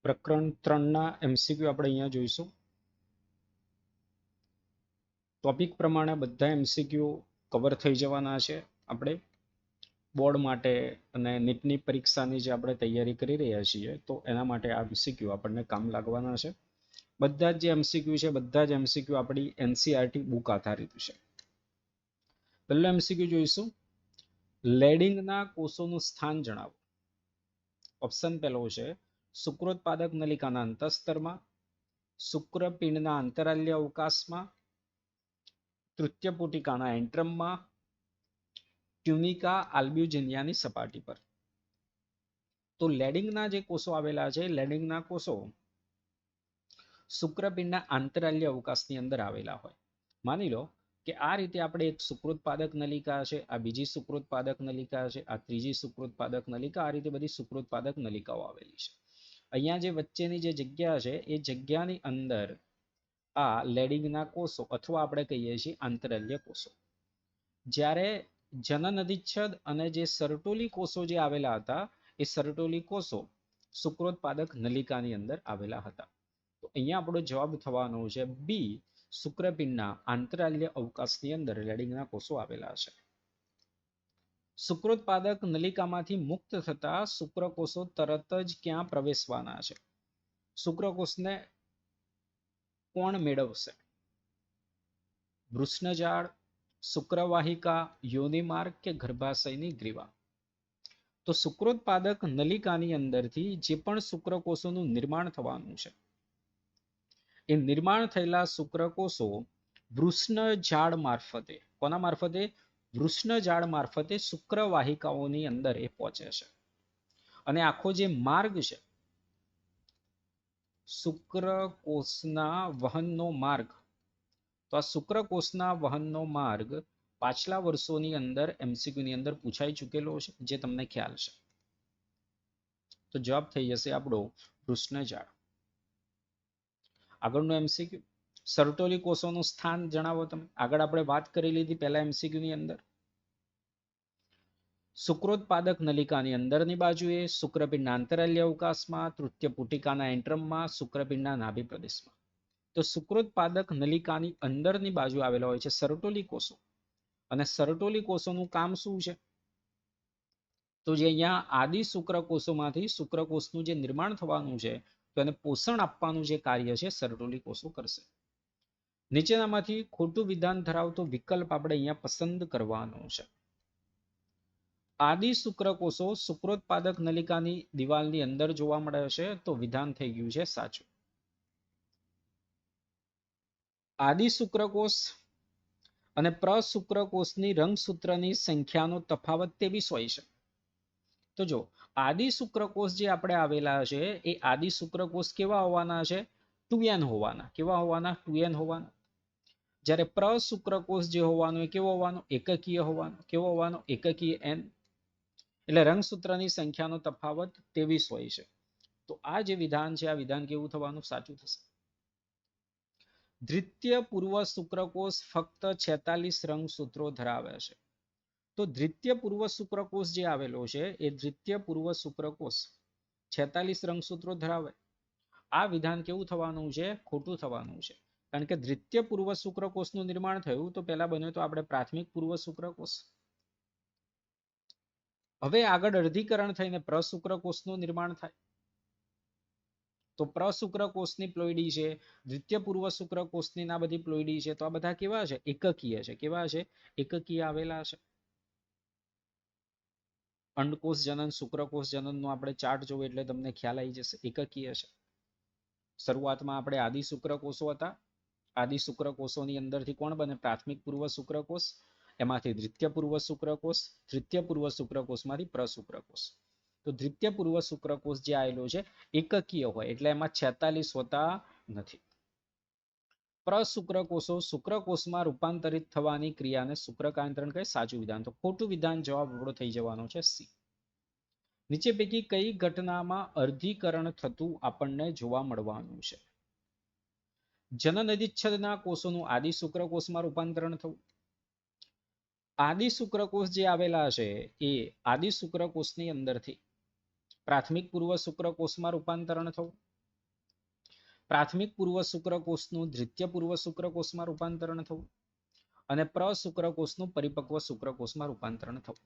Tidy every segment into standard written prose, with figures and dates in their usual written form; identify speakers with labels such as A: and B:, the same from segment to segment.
A: પ્રકરણ 3ના MCQ આપણે અહીંયા જોઈશું. ટોપિક પ્રમાણે બધા MCQ કવર થઈ જવાના છે. આપણે બોર્ડ માટે અને નીટની પરીક્ષાની જે આપણે તૈયારી કરી રહ્યા છીએ તો એના માટે આ MCQ આપણને કામ લાગવાના છે. બધા જ જે MCQ છે બધા જ MCQ આપણી NCERT બુક આધારિત છે. પહેલો MCQ જોઈશું, લેડિંગના કોષોનું સ્થાન જણાવો. ઓપ્શન પહેલો છે, શુક્રોત્પાદક નલિકાના અંતઃસ્તરમાં, શુક્રપિંડના અંતરાલ્ય અવકાશમાં, તૃતીય પુટિકાના એન્ટ્રમમાં, ટ્યુનિકા આલ્બ્યુજિનિયાની સપાટી પર. તો લેડિંગના જે કોષો આવેલા છે, લેડિંગના કોષો શુક્રપિંડના આંતરાલ્ય અવકાશની અંદર આવેલા હોય. માની લો કે આ રીતે આપણે એક શુક્રોત્પાદક નલિકા છે, આ બીજી શુક્રોત્પાદક નલિકા છે, આ ત્રીજી શુક્રોત્પાદક નલિકા, આ રીતે બધી શુક્રોત્પાદક નલિકાઓ આવેલી છે. અહીંયા જે વચ્ચેની જે જગ્યા છે એ જગ્યાની અંદર આ લેડિંગના કોષો અથવા આપણે કહીએ છીએ આંતરાલ્ય કોષો. જ્યારે જનન અધિચ્છદ અને જે સર્ટોલી કોષો જે આવેલા હતા એ સર્ટોલી કોષો શુક્રોત્પાદક નલિકાની અંદર આવેલા હતા. તો અહીંયા આપણો જવાબ થવાનો છે બી, શુક્રપિંડના આંતરાલ્ય અવકાશની અંદર લેડિંગના કોષો આવેલા છે. શુક્રોત્પાદક નલિકામાંથી મુક્ત થતા શુક્રકોષો તરત જ ક્યાં પ્રવેશવાના છે? શુક્રકોષને કોણ મેળવશે? વૃષ્ણજાળ, શુક્રવાહિકા, યોનિમાર્ગ કે ગર્ભાશયની ગ્રીવા? તો શુક્રોત્પાદક નલિકાની અંદરથી જે પણ શુક્રકોષોનું નિર્માણ થવાનું છે એ નિર્માણ થયેલા શુક્રકોષો વૃષ્ણજાળ મારફતે, કોના મારફતે? વૃષ્ણજાળ મારફતે શુક્રવાહિકાઓની અંદર એ પહોંચે છે. અને આખો જે માર્ગ છે શુક્રકોષના વહનનો માર્ગ, તો આ શુક્રકોષના વહનનો માર્ગ પાછલા વર્ષોની અંદર MCQ ની અંદર પૂછાઈ ચૂકેલો છે, જે તમને ખ્યાલ છે. તો જવાબ થઈ જશે આપણો વૃષ્ણજાળ. આગળનો MCQ, સર્ટોલી કોષોનું સ્થાન જણાવો તમે. આગળ આપણે વાત કરી લીધી પહેલા MCQ ની અંદર. શુક્રોત્પાદક નલિકાની અંદરની બાજુએ, શુક્રપિંડના આંતરાલ્ય અવકાશમાં, તૃતીય પુટિકાના એન્ટ્રમમાં, શુક્રપિંડના નાભી પ્રદેશમાં. તો શુક્રોત્પાદક નલિકાની અંદરની બાજુ આવેલા હોય છે સર્ટોલી કોષો. અને સર્ટોલી કોષોનું કામ શું છે? તો જે અહીંયા આદિ શુક્રકોષોમાંથી શુક્રકોષનું જે નિર્માણ થવાનું છે તો એને પોષણ આપવાનું જે કાર્ય છે સર્ટોલી કોષો કરશે. નીચેનામાંથી ખોટું વિધાન ધરાવતો વિકલ્પ આપણે અહીંયા પસંદ કરવાનો છે. આદિ શુક્રકોષો શુક્રોત્પાદક નલિકાની દિવાલની અંદર જોવા મળે છે, તો વિધાન થઈ ગયું છે સાચું. આદિ શુક્રકોષ અને પ્રશુક્રકોષની રંગસૂત્રની સંખ્યાનો તફાવત 23 હોય છે. તો જો આદિ શુક્રકોષ જે આપણે આવેલા છે એ આદિ શુક્રકોષ કેવા હોવાના છે? 2n હોવાના. કેવા હોવાના? 2n હોવાના. જ્યારે પ્રશુક્રકોષ જે હોવાનો એ કેવો હોવાનો? એકકીય હોવાનો. કેવો હોવાનો? એકકીય n. એટલે રંગસૂત્રની સંખ્યાનો તફાવત 23 હોય છે. તો આ જે વિધાન છે આ વિધાન કેવું થવાનું? સાચું થશે. દ્વિતીય પૂર્વ શુક્રકોષ ફક્ત 46 રંગસૂત્રો ધરાવે છે. તો દ્વિતીય પૂર્વ શુક્રકોષ જે આવેલો છે એ દ્વિતીય પૂર્વ શુક્રકોષ 46 રંગસૂત્રો ધરાવે. આ વિધાન કેવું થવાનું છે? ખોટું થવાનું છે. કારણ કે દ્વિતીય પૂર્વ શુક્રકોષનું નિર્માણ થયું તો પહેલા બન્યો તો આપણે પ્રાથમિક પૂર્વ શુક્રકોષ. હવે આગળ અર્ધીકરણ થઈને પ્રશુક્રકોષનું નિર્માણ થાય. તો પ્રશુક્રકોષની પ્લોઈડી છે, દ્વિતીય પૂર્વ શુક્રકોષની આ બધી પ્લોઈડી છે, તો આ બધા કેવા છે? એકકીય છે. કેવા છે? એકકીય આવેલા છે. અંડકોષ જનન, શુક્રકોષ જનનનો આપણે ચાર્ટ જોવો એટલે તમને ખ્યાલ આવી જશે. એકકીય છે. શરૂઆતમાં આપણે આદિ શુક્રકોષો હતા. આદિ શુક્રકોષોની અંદરથી કોણ બને? પ્રાથમિક પૂર્વ શુક્રકોષ. એમાંથી દ્વિતીય પૂર્વ શુક્રકોષ, તૃતીય પૂર્વ શુક્રકોષમાંથી પ્રશુક્રકોષ. તો દ્વિતીય પૂર્વ શુક્રકોષ જે આવેલો છે એકકીય હોય એટલે એમાં 46 હોતા નથી. પ્રશુક્રકોષો શુક્રકોષમાં રૂપાંતરિત થવાની ક્રિયાને શુક્રકાંતરણ કહે. સાચું વિધાન. તો ખોટું વિધાન જવાબ આપણો થઈ જવાનો છે સી. નીચે પૈકી કઈ ઘટનામાં અર્ધીકરણ થતું આપણને જોવા મળવાનું છે? જનન અધિચ્છદના કોષોનું આદિ શુક્રકોષમાં રૂપાંતરણ થવું. આદિ શુક્રકોષ જે આવેલા છે એ આદિ શુક્રકોષની અંદરથી પ્રાથમિક પૂર્વ શુક્રકોષમાં રૂપાંતરણ થવું. પ્રાથમિક પૂર્વ શુક્રકોષનું દ્વિતીય પૂર્વ શુક્રકોષમાં રૂપાંતરણ થવું અને પ્રશુક્રકોષનું પરિપક્વ શુક્રકોષમાં રૂપાંતરણ થવું.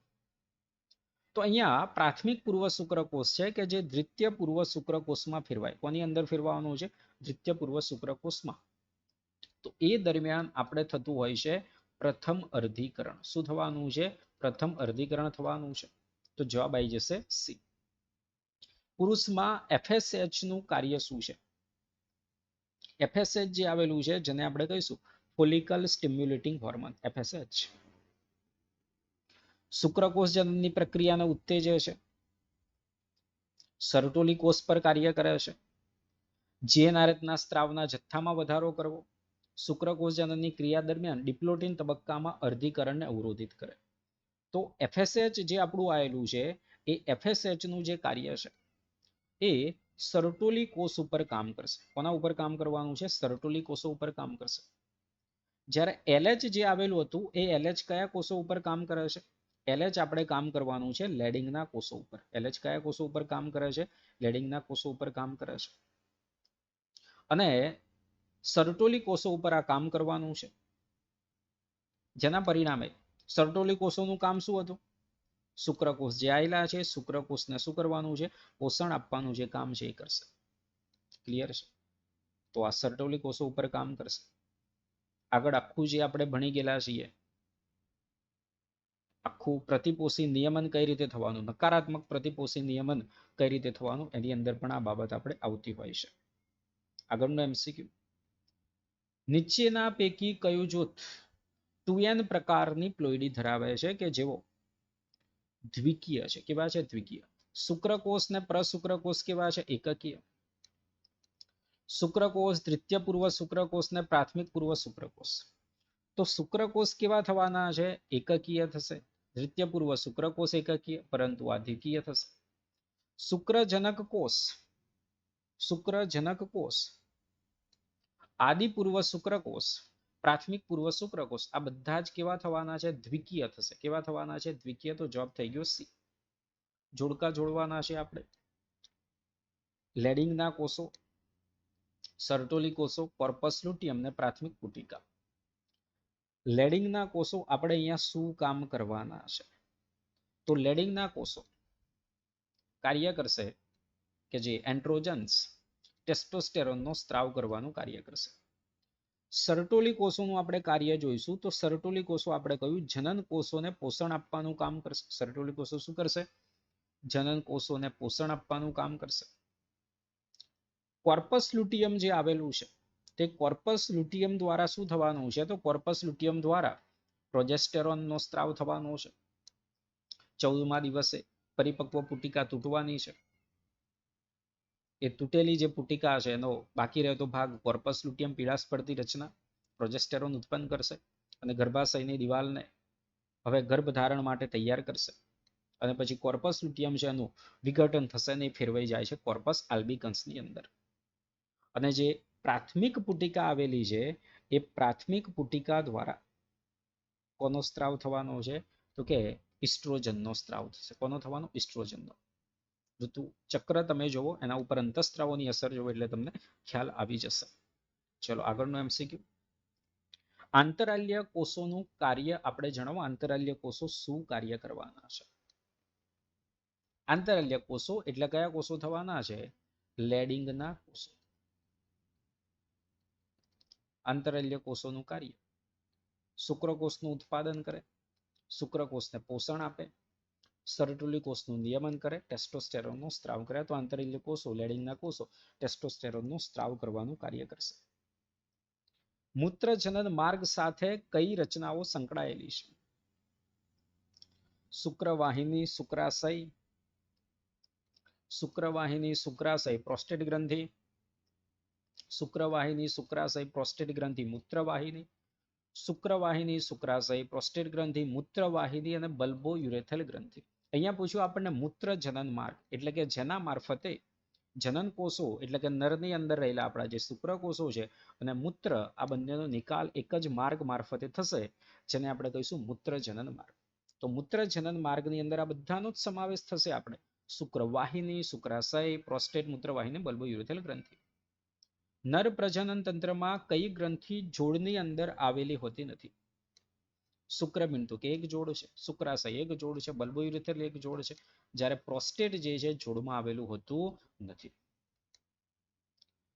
A: તો અહીંયા પ્રાથમિક પૂર્વ શુક્રકોષ છે કે જે દ્વિતીય પૂર્વ શુક્રકોષમાં ફેરવાય. કોની અંદર ફેરવાનું છે? દ્વિતીય પૂર્વ શુક્રકોષમાં. તો એ દરમિયાન આપણે થતું હોય છે પ્રથમ અર્ધીકરણ. શું થવાનું છે? પ્રથમ અર્ધીકરણ થવાનું છે. તો જવાબ આવી જશે સી. પુરુષમાં FSH નું કાર્ય શું છે? FSH જે આવેલું છે જેને આપણે કહીશું ફોલિકલ સ્ટિમ્યુલેટિંગ હોર્મોન, FSH. શુક્રકોષ જનનની પ્રક્રિયાને ઉત્તેજે છે, સર્ટોલી કોષ પર કાર્ય કરે છે, GnRHના સ્ત્રાવના જથ્થામાં વધારો કરવો, શુક્રકોષ જનનની ક્રિયા દરમિયાન ડિપ્લોટિન તબક્કામાં અર્ધીકરણને અવરોધિત કરે. તો FSH જે આપણું આવેલું છે એ FSH નું જે કાર્ય છે એ સર્ટોલી કોષ ઉપર કામ કરશે. કોના ઉપર કામ કરવાનું છે? સર્ટોલી કોષો ઉપર કામ કરશે. જ્યારે LH જે આવેલું હતું એ LH કયા કોષો ઉપર કામ કરે છે? LH આપણે કામ કરવાનું છે લેડિંગના કોષો ઉપર. LH કયા કોષો ઉપર કામ કરે છે? લેડિંગના કોષો ઉપર કામ કરે છે. અને સર્ટોલી કોષો ઉપર આ કામ કરવાનું છે, જેના પરિણામે સર્ટોલી કોષોનું કામ શું હતું? શુક્રકોષ જે આવેલા છે શુક્રકોષને શું કરવાનું છે? પોષણ આપવાનું જે કામ છે એ કરશે. ક્લિયર છે? તો આ સર્ટોલી કોષો ઉપર કામ કરશે. આગળ આખું જે આપણે ભણી ગયેલા છીએ આખું પ્રતિપોષી નિયમન કઈ રીતે થવાનું, નકારાત્મક પ્રતિપોષી નિયમન કઈ રીતે થવાનું, એની અંદર પણ આ બાબત આપણે આવતી હોય છે. આગળનો MCQ, નીચેના પૈકી કયું જૂથ 2n પ્રકારની પ્લોઇડી ધરાવે છે કે જેઓ દ્વિકીય છે? કેવા છે? દ્વિકીય. શુક્રકોષ ને પ્રશુક્રકોષ કેવા છે? એકકીય. શુક્રકોષ દ્વિતીય પૂર્વ શુક્રકોષ ને પ્રાથમિક પૂર્વ શુક્રકોષ. તો શુક્રકોષ કેવા થવાના છે? એકકીય થશે. દ્વિતીય પૂર્વ શુક્રકોષ એકકીય, પરંતુ આ દ્વિકીય થશે. શુક્રજનક કોષ, આદિ પૂર્વ શુક્રકોષ, પ્રાથમિક પૂર્વ શુક્રકોષ આ બધા જ કેવા થવાના છે? દ્વિકીય થશે. કેવા થવાના છે? દ્વિકીય. તો જવાબ થઈ ગયો સી. જોડકા જોડવાના છે આપણે. લેડિંગના કોષો, સર્ટોલી કોષો, કોર્પસ લ્યુટિયમ ને પ્રાથમિક પુટિકા. લેડિંગના કોષો આપણે અહીંયા શું કામ કરવાના છે? તો લેડિંગના કોષો કાર્ય કરશે કે જે એન્ડ્રોજન્સ ટેસ્ટોસ્ટેરોનનો સ્ત્રાવ કરવાનું કાર્ય કરશે. સર્ટોલી કોષોનું આપણે કાર્ય જોઈશું. તો સર્ટોલી કોષો આપણે કહ્યું જનન કોષોને પોષણ આપવાનું કામ કરશે. સર્ટોલી કોષો શું કરશે? જનન કોષોને પોષણ આપવાનું કામ કરશે. કોર્પસ લ્યુટિયમ જે આવેલું છે તે કોર્પસ લ્યુટિયમ દ્વારા શું થવાનું છે? તો કોર્પસ લ્યુટિયમ દ્વારા પ્રોજેસ્ટેરોનનો સ્ત્રાવ થવાનો છે. 14મા દિવસે પરિપક્વ પુટિકા તૂટવાની છે. એ તૂટેલી જે પુટિકા છે એનો બાકી રહેતો ભાગ કોર્પસ લ્યુટિયમ પીળાશ પડતી રચના પ્રોજેસ્ટેરોન ઉત્પન્ન કરશે અને ગર્ભાશયની દિવાલને હવે ગર્ભધારણ માટે તૈયાર કરશે. અને પછી કોર્પસ લ્યુટિયમ છે એનું વિઘટન થશે અને ફેરવાઈ જાય છે કોર્પસ આલ્બિકન્સની અંદર. અને જે પ્રાથમિક પુટિકા આવેલી છે એ પ્રાથમિક પુટિકા દ્વારા કોનો સ્ત્રાવ થવાનો છે? તો કે ઇસ્ટ્રોજનનો સ્ત્રાવ થશે. કોનો થવાનો? ઇસ્ટ્રોજનનો. ઋતુ ચક્ર તમે જોવો, એના ઉપર અંતઃસ્ત્રાવોની અસર જોવો એટલે તમને ખ્યાલ આવી જશે. ચલો આગળનો MCQ, આંતરાલ્ય કોષોનું કાર્ય આપણે જણાવો. આંતરાલ્ય કોષો શું કાર્ય કરવાના છે? આંતરાલ્ય કોષો એટલે કયા કોષો થવાના છે? લેડિંગના કોષો. આંતરાલ્ય કોષોનું કાર્ય શુક્રકોષનું ઉત્પાદન કરે, શુક્રકોષને પોષણ આપે, સર્ટોલી કોષનું નિયમન કરે, ટેસ્ટોસ્ટેરોનનો સ્ત્રાવ કરે. તો આંતરાલ્ય કોષો લેડિંગના કોષો ટેસ્ટોસ્ટેરોનનો સ્ત્રાવ કરવાનું કાર્ય કરશે. મૂત્રજનન માર્ગ સાથે કઈ રચનાઓ સંકળાયેલી છે? શુક્રવાહિની, શુક્રાશય, પ્રોસ્ટેટ ગ્રંથિ, શુક્રવાહિની, શુક્રાશય, પ્રોસ્ટેટ ગ્રંથિ, મૂત્રવાહિની, શુક્રવાહિની, શુક્રાશય, પ્રોસ્ટેટ ગ્રંથિ, મૂત્રવાહિની અને બલ્બો યુરેથલ ગ્રંથિ. અહીંયા પૂછ્યું આપણને મૂત્ર જનન માર્ગ એટલે કે જેના મારફતે જનન કોષો એટલે કે નરની અંદર રહેલા આપણા જે શુક્રકોષો છે અને મૂત્ર આ બંનેનો નિકાલ એક જ માર્ગ મારફતે થશે, જેને આપણે કહીશું મૂત્ર જનન માર્ગ. તો મૂત્ર જનન માર્ગની અંદર આ બધાનો જ સમાવેશ થશે. આપણે શુક્રવાહિની, શુક્રાશય, પ્રોસ્ટેટ, મૂત્રવાહિની, બલ્બો યુરેથલ ગ્રંથિ. નર પ્રજનન તંત્રમાં કઈ ગ્રંથિ જોડની અંદર આવેલી હોતી નથી? શુક્રબિંદુ કે એક જોડ છે, શુક્રાશય એક જોડ છે, બલ્બોયુરેથર એક જોડ છે, જ્યારે પ્રોસ્ટેટ જે છે જોડમાં આવેલું હોતું નથી.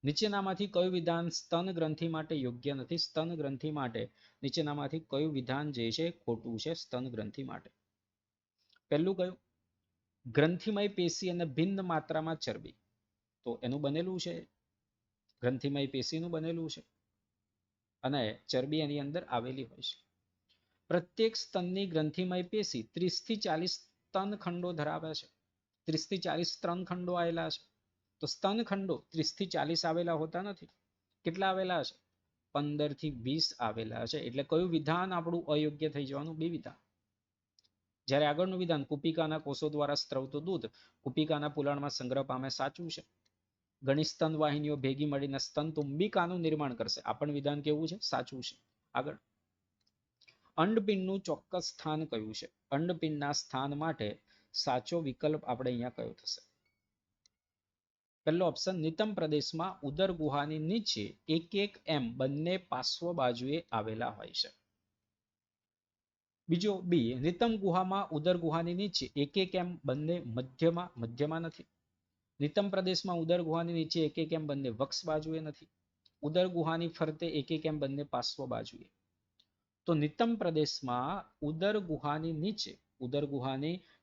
A: નીચેનામાંથી કયું વિધાન સ્તન ગ્રંથિ માટે યોગ્ય નથી? સ્તન ગ્રંથિ માટે નીચેનામાંથી કયું વિધાન જે છે ખોટું છે સ્તન ગ્રંથિ માટે? પહેલું કયું? ગ્રંથિમય પેશી અને ભિન્ન માત્રામાં ચરબી, તો એનું બનેલું છે, ગ્રંથિમય પેશીનું બનેલું છે અને ચરબી એની અંદર આવેલી હોય છે. પ્રત્યેક સ્તનની ગ્રંથિમય પેશી 30 થી 40 સ્તન ખંડો ધરાવે છે. 30 થી 40 સ્તન ખંડો આવેલા છે. તો સ્તન ખંડો 30 થી 40 આવેલા હોતા નથી. કેટલા આવેલા છે? 15 થી 20 આવેલા છે. એટલે કયું વિધાન આપણું અયોગ્ય થઈ જવાનું? બી વિધાન. જ્યારે આગળનું વિધાન કુપિકાના કોષો દ્વારા સ્ત્રવતું દૂધ કુપિકાના પુલાણમાં સંગ્રહ પામે, સાચું છે. ઘણી સ્તન વાહિનીઓ ભેગી મળીને સ્તન તુંબિકાનું નિર્માણ કરશે, આ પણ વિધાન કેવું છે? સાચું છે. આગળ, અંડપિંડનું ચોક્કસ સ્થાન કયું છે? અંડપિંડના સ્થાન માટે સાચો વિકલ્પ આપણે અહીંયા કયો થશે? પહેલો ઓપ્શન, નિતંબ પ્રદેશમાં ઉદર ગુહાની નીચે 1-1 એમ બંને પાર્શ્વ બાજુએ આવેલા હોય છે. બીજો બી, નિતંબ ગુહામાં ઉદર ગુહાની નીચે 1-1 એમ બંને મધ્યમાં નથી. નિતંબ પ્રદેશમાં ઉદર ગુહાની નીચે 1-1 એમ બંને વક્ષ બાજુએ નથી. ઉદર ગુહાની ફરતે 1-1 એમ બંને પાર્શ્વ બાજુએ. તો નિતંબ પ્રદેશમાં ઉદર ગુહાની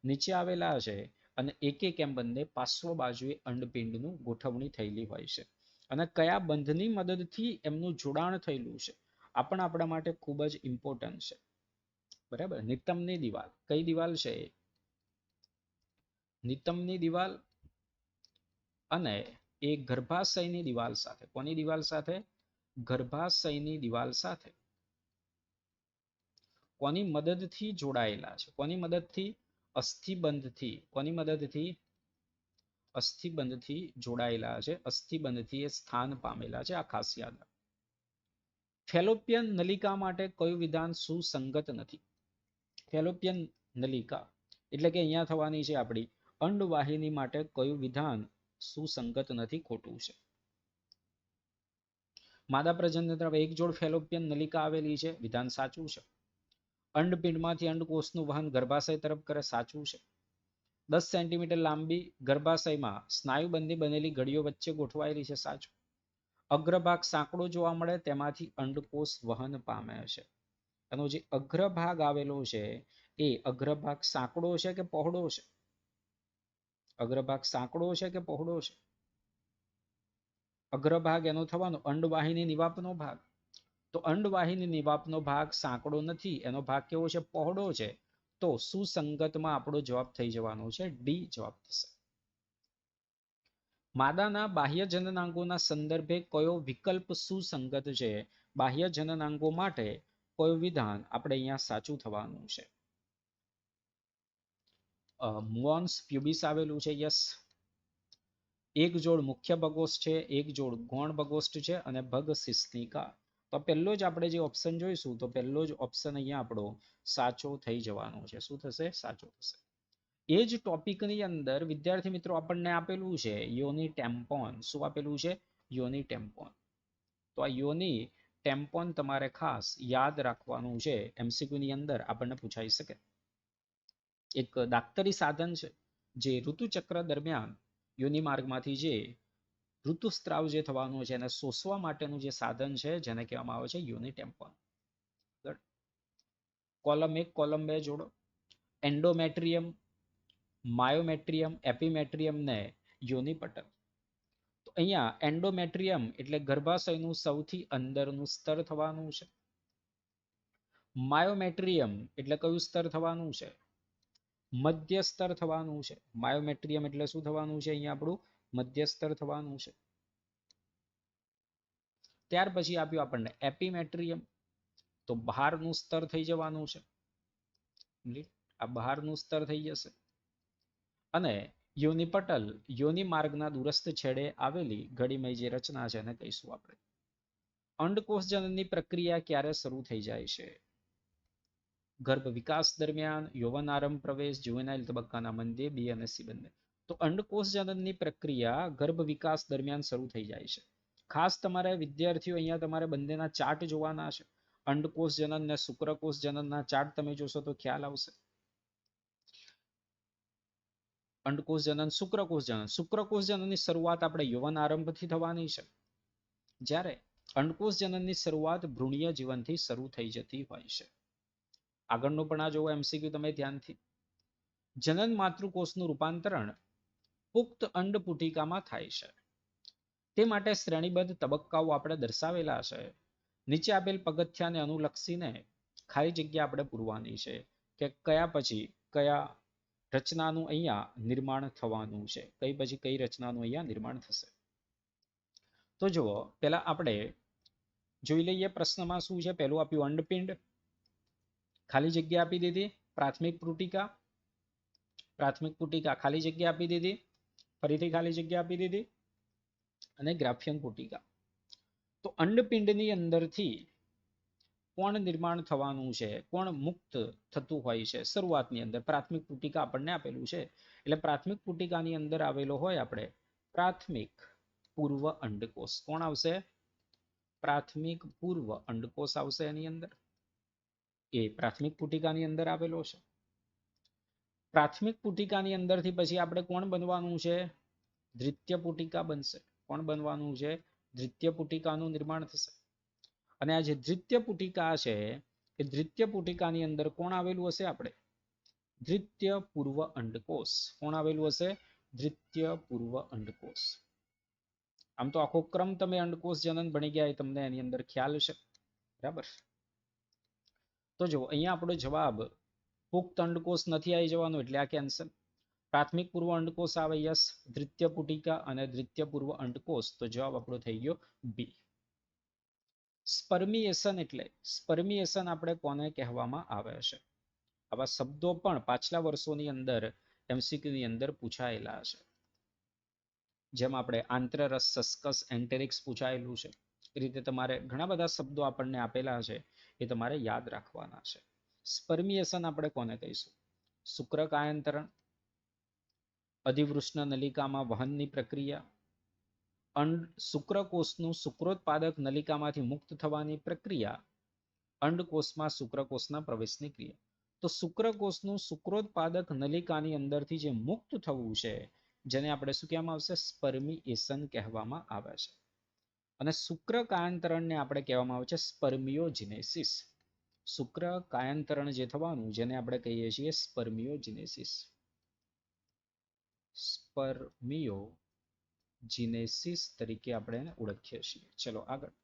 A: નીચે આવેલા છે અને 1-1 એમ બંને પાર્શ્વ બાજુએ અંડપિંડનું ગોઠવણી થયેલી હોય છે. અને કયા બંધની મદદથી એમનું જોડાણ થયેલું છે, આ પણ આપણા માટે ખૂબ જ ઇમ્પોર્ટન્ટ છે. બરાબર, નિતંબની દિવાલ કઈ દિવાલ છે? નિતંબની દિવાલ અને એ ગર્ભાશયની દિવાલ સાથે, કોની દિવાલ સાથે? ગર્ભાશયની દિવાલ સાથે કોની મદદથી જોડાયેલા છે? કોની મદદથી? અસ્થિબંધથી. કોની મદદથી? અસ્થિબંધથી જોડાયેલા છે. અસ્થિબંધથી એ સ્થાન પામેલા છે. આ ખાસ યાદ રાખો. ફેલોપિયન નલિકા માટે કયું વિધાન સુસંગત નથી? ફેલોપિયન નલિકા એટલે કે અહીંયા થવાની છે આપણી અંડવાહિની માટે કયું વિધાન સુસંગત નથી? ખોટું છે. માદા પ્રજનન તરફ એક જોડ ફેલોપિયન નલિકા આવેલી છે, વિધાન સાચું છે. અંડપિંડમાંથી અંડકોષનું વહન ગર્ભાશય તરફ કરે, સાચું છે. 10 સેન્ટીમીટર લાંબી ગર્ભાશયમાં સ્નાયુબંધની બનેલી ગળીઓ વચ્ચે ગોઠવાયેલી છે, સાચું. અગ્રભાગ સાંકડો જોવા મળે, તેમાંથી અંડકોષ વહન પામે છે. એનો જે અગ્રભાગ આવેલો છે એ અગ્રભાગ સાંકડો છે કે પહોળો છે? અગ્રભાગ સાંકડો છે કે પહોળો છે? અગ્રભાગ એનો થવાનો અંડવાહિની નિવાપનો ભાગ. તો અંડવાહિની નિવાપનો ભાગ સાંકડો નથી, એનો ભાગ કેવો છે? પહોળો છે. તો સુસંગતમાં આપણો જવાબ થઈ જવાનો છે ડી જવાબ થશે. માદાના બાહ્ય જનનાંગોના સંદર્ભે કયો વિકલ્પ સુસંગત છે? બાહ્ય જનનાંગો માટે કયું વિધાન આપણે અહીંયા સાચું થવાનું છે? મોન્સ પ્યુબિસ આવેલું છે, યસ. એક જોડ મુખ્ય બગોસ્ટ છે, એક જોડ ગૌણ બગોસ્ટ છે અને ભગ શિશ્નિકા. તો પહેલો જ આપણે જે ઓપ્શન જોઈશું તો પહેલો જ ઓપ્શન અહીંયા આપણો સાચો થઈ જવાનો છે. શું થશે? સાચો થશે. એ જ ટોપિકની અંદર વિદ્યાર્થી મિત્રો આપણને આપેલું છે યોની ટેમ્પોન. શું આપેલું છે? યોની ટેમ્પોન. તો આ યોની ટેમ્પોન તમારે ખાસ યાદ રાખવાનું છે. MCQ ની અંદર આપણને પૂછાઈ શકે. એક દાક્તરી સાધન છે જે ઋતુચક્ર દરમિયાન યોની માર્ગમાંથી જે ઋતુસ્ત્રાવ જે થવાનું છે એને શોષવા માટેનું જે સાધન છે જેને કહેવામાં આવે છે યોની ટેમ્પોન. કોલમ 1 કોલમ 2 જોડો. એન્ડોમેટ્રિયમ, માયોમેટ્રિયમ, એપિમેટ્રિયમ ને યોની પટલ. તો અહીંયા એન્ડોમેટ્રિયમ એટલે ગર્ભાશયનું સૌથી અંદરનું સ્તર થવાનું છે. માયોમેટ્રિયમ એટલે કયું સ્તર થવાનું છે? મધ્ય સ્તર થવાનું છે. માયોમેટ્રિયમ એટલે શું થવાનું છે? અહીંયા આપણું મધ્ય સ્તર થવાનું છે. ત્યાર પછી આપ્યું આપણને એપિમેટ્રિયમ, તો બહારનું સ્તર થઈ જવાનું છે. આ બહારનું સ્તર થઈ જશે. અને યોની પટલ, યોની માર્ગના દૂરસ્થ છેડે આવેલી ગળીમય જે રચના છે એને કહીશું આપણે. અંડકોષજનનની પ્રક્રિયા ક્યારે શરૂ થઈ જાય છે? ગર્ભ વિકાસ દરમિયાન, યૌવન આરંભ પ્રવેશ, જુવેનાઇલ તબક્કાના મધ્યે, બી અને સી બંને. તો અંડકોષજનનની પ્રક્રિયા ગર્ભ વિકાસ દરમિયાન શરૂ થઈ જાય છે. ખાસ તમારે વિદ્યાર્થીઓ અહીંયા તમારે બંનેના ચાર્ટ જોવાના છે. અંડકોષ જનન અને શુક્રકોષ જનનના ચાર્ટ તમે જોશો તો ખ્યાલ આવશે. અંડકોષ જનન, શુક્રકોષ જનન. શુક્રકોષ જનનની શરૂઆત આપણે યૌવન આરંભથી થવાની છે, જ્યારે અંડકોષ જનનની શરૂઆત ભ્રૂણીય જીવનથી શરૂ થઈ જતી હોય છે. આગળનો પણ આ જોવો એમસીક્યુ તમે ધ્યાનથી. જનન માતૃકોષનું રૂપાંતરણ પુખ્ત અંડપુટિકામાં થાય છે. તે માટે શ્રેણીબદ્ધ તબક્કાઓ આપણે દર્શાવેલા છે. નીચે આપેલ પગથિયાને અનુલક્ષીને ખાલી જગ્યા આપણે પૂરવાની છે કે કયા પછી કયા રચનાનું અહીંયા નિર્માણ થવાનું છે, કઈ પછી કઈ રચનાનું અહીંયા નિર્માણ થશે. તો જુઓ, પહેલા આપણે જોઈ લઈએ પ્રશ્નમાં શું છે. પહેલું આપ્યું અંડપિંડ, ખાલી જગ્યા આપી દીધી. પ્રાથમિક પુટિકા, પ્રાથમિક પુટિકા ખાલી જગ્યા આપી દીધી. ફરીથી ખાલી જગ્યા આપી દીધી. અને ગ્રાફિયન પુટિકા. તો અંડપિંડની અંદરથી કોણ નિર્માણ થવાનું છે, કોણ મુક્ત થતું હોય છે શરૂઆતની અંદર. પ્રાથમિક પુટિકા આપણને આપેલું છે, એટલે પ્રાથમિક પુટિકાની અંદર આવેલો હોય આપણે પ્રાથમિક પૂર્વ અંડકોષ. કોણ આવશે? પ્રાથમિક પૂર્વ અંડકોષ આવશે એની અંદર. એ પ્રાથમિક પુટિકાની અંદર આવેલો છે. પ્રાથમિક પુટિકાની અંદરથી પછી આપણે કોણ બનવાનું છે? દ્વિતીય પુટિકા બનશે. કોણ બનવાનું છે? દ્વિતીય પુટિકાનું નિર્માણ થશે. અને આ જે દ્વિતીય પુટિકા છે, એ દ્વિતીય પુટિકાની અંદર કોણ આવેલું હશે? આપણે દ્વિતીય પૂર્વ અંડકોષ. કોણ આવેલું હશે? દ્વિતીય પૂર્વ અંડકોષ. આમ તો આખો ક્રમ તમે અંડકોષ જનન ભણી ગયા એ તમને એની અંદર ખ્યાલ છે, બરાબર. તો જો અહીંયા આપણો જવાબ પુખ્ત અંડકોષ નથી આવી જવાનું, એટલે આ કેન્સલ. પ્રાથમિક પૂર્વ અંડકોષ આવે, યસ. દ્વિતીય પુટિકા અને દ્વિતીય પૂર્વ અંડકોષ, તો જવાબ આપણો થઈ ગયો બી. સ્પર્મિએશન એટલે સ્પર્મિએશન આપણે કોને કહેવામાં આવે છે? આવા શબ્દો પણ પાછલા વર્ષોની અંદર એમસીક્યુ ની અંદર પૂછાયેલા છે. જેમ આપણે આંતરરસ, સસ્કસ, એન્ટેરિક્સ પૂછાયેલું છે, એ રીતે તમારે ઘણા બધા શબ્દો આપણને આપેલા છે, એ તમારે યાદ રાખવાના છે. સ્પર્મિએશન આપણે કોને કહીશું? શુક્રકાયંતરણ, અધિવૃષ્ણ નલિકામાં વહનની પ્રક્રિયા, શુક્રકોષનું શુક્રોત્પાદક નલિકામાંથી મુક્ત થવાની પ્રક્રિયા, અંડકોષમાં શુક્રકોષના પ્રવેશની ક્રિયા. તો શુક્રકોષનું શુક્રોત્પાદક નલિકાની અંદરથી જે મુક્ત થવું છે, જેને આપણે શું કહેવામાં આવશે? સ્પર્મિએશન કહેવામાં આવે છે. અને શુક્રકાયંતરણને આપણે કહેવામાં આવે છે સ્પર્મિયોજિનેસિસ. શુક્રકાયંતરણ જે થવાનું, જેને આપણે કહીએ છીએ સ્પર્મિયોજિનેસિસ. સ્પર્મિયોજિનેસિસ તરીકે આપણે એને ઓળખીએ છીએ. ચલો આગળ.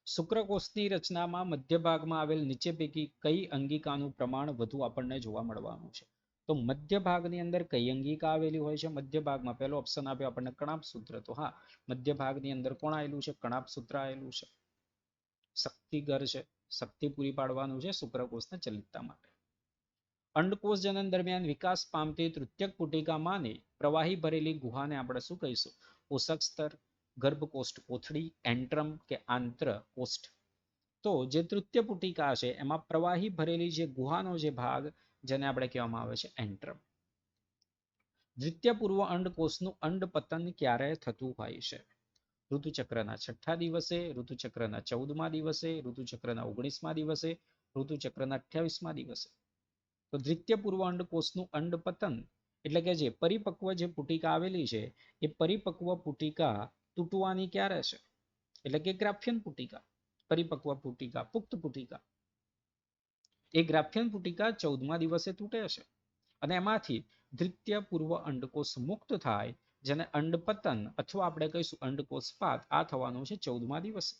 A: શુક્રકોષની રચનામાં મધ્ય ભાગમાં આવેલ નીચે પૈકી કઈ અંગિકાનું પ્રમાણ વધુ આપણને જોવા મળવાનું છે? તો મધ્ય ભાગની અંદર કઈ અંગિકા આવેલી હોય છે? મધ્ય ભાગમાં પહેલો ઓપ્શન આપ્યો આપણને કણાભસૂત્ર. તો હા, મધ્ય ભાગની અંદર કોણ આવેલું છે? કણાભસૂત્ર આવેલું છે. શક્તિગર છે, શક્તિ પૂરી પાડવાનું છે શુક્રકોષને ચલિતતા માટે. અંડકોષ જનન દરમિયાન વિકાસ પામતી તૃતીયક પુટિકામાંની પ્રવાહી ભરેલી ગુહાને આપણે શું કહીશું? પોષક સ્તર, ગર્ભકોષ્ઠ કોથળી, એન્ટ્રમ કે આંત્ર કોષ્ઠ. તો જે તૃતીય પુટિકા છે, એમાં પ્રવાહી ભરેલી જે ગુહાનો જે ભાગ, જેને આપણે કહેવામાં આવે છે એન્ટ્રમ. દ્વિતીય પૂર્વ અંડકોષનું અંડપતન ક્યારે થતું હોય છે? ઋતુચક્રના 6થા દિવસે, ઋતુચક્રના 14મા દિવસે, ઋતુચક્રના 19મા દિવસે, ઋતુચક્રના 28મા દિવસે. તો દ્વિતીય પૂર્વ અંડકોષનું અંડપતન એટલે કે જે પરિપક્વ જે પુટિકા આવેલી છે, એ પરિપક્વ પુટિકા તૂટવાની ક્યારે છે? એટલે કે ગ્રાફિયન પુટિકા, પરિપક્વ પુટિકા, પુખ્ત પુટિકા. એ ગ્રાફિયન પુટિકા 14મા દિવસે તૂટે છે, અને એમાંથી દ્વિતીય પૂર્વ અંડકોષ મુક્ત થાય, જેને અંડપતન અથવા આપણે કહીશું અંડકોષપાત, આ થવાનું છે 14મા દિવસે.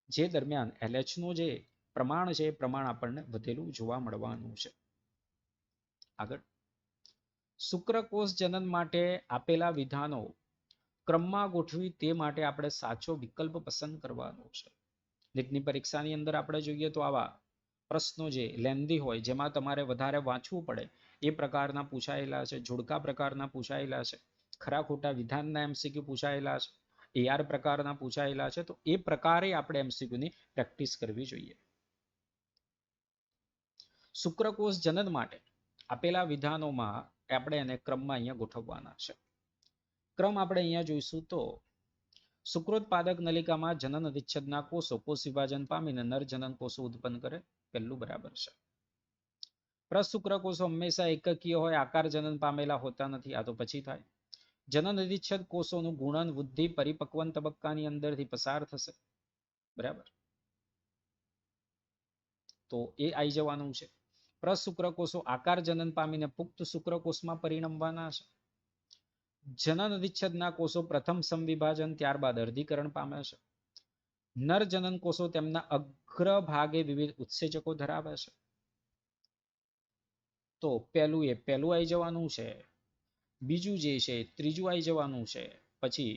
A: જે દરમિયાન LH નું જે પ્રમાણ છે, એ પ્રમાણ આપણને વધેલું જોવા મળવાનું છે. આગળ. શુક્રકોષ જનન માટે આપેલા વિધાનો ક્રમમાં ગોઠવી તે માટે આપણે સાચો વિકલ્પ પસંદ કરવાનો છે. નીટની પરીક્ષાની અંદર આપણે જોઈએ તો આવા પ્રશ્નો જે લેન્ધી હોય, જેમાં તમારે વધારે વાંચવું પડે, એ પ્રકારના પૂછાયેલા છે. જોડકા પ્રકારના પૂછાયેલા છે. ખરા ખોટા વિધાનના MCQ પૂછાયેલા છે. AR પ્રકારના પૂછાયેલા છે. તો એ પ્રકારે આપણે MCQ ની પ્રેક્ટિસ કરવી જોઈએ. શુક્રકોષ જનન માટે આપેલા વિધાનોમાં આપણે એને ક્રમમાં અહીંયા ગોઠવવાના છે. ક્રમ આપણે અહીંયા જોઈશું તો શુક્રોત્પાદક નલિકામાં જનન અધિચ્છદના કોષો કોષ વિભાજન પામીને નર જનન કોષો ઉત્પન્ન કરે. પહેલું બરાબર છે. પ્રશુક્ર કોષો હંમેશા એકકીય હોય, આકાર જનન પામેલા હોતા નથી. આ તો પછી થાય. જનન અધિચ્છદ કોષોનું ગુણન વૃદ્ધિ પરિપક્વન તબક્કાની અંદરથી પસાર થશે. બરાબર, તો એ આવી જવાનું છે. પ્રશુક્ર કોષો આકાર જનન પામીને પુખ્ત શુક્રકોષમાં પરિણમવાના છે. જનન અધિચ્છદના કોષો પ્રથમ સમવિભાજન ત્યારબાદ અર્ધીકરણ પામે છે. નર જનન કોષો તેમના અગ્રભાગે વિવિધ ઉત્સેચકો ધરાવે છે. તો પહેલું આવી જવાનું છે. બીજું જે છે ત્રીજું આવી જવાનું છે. પછી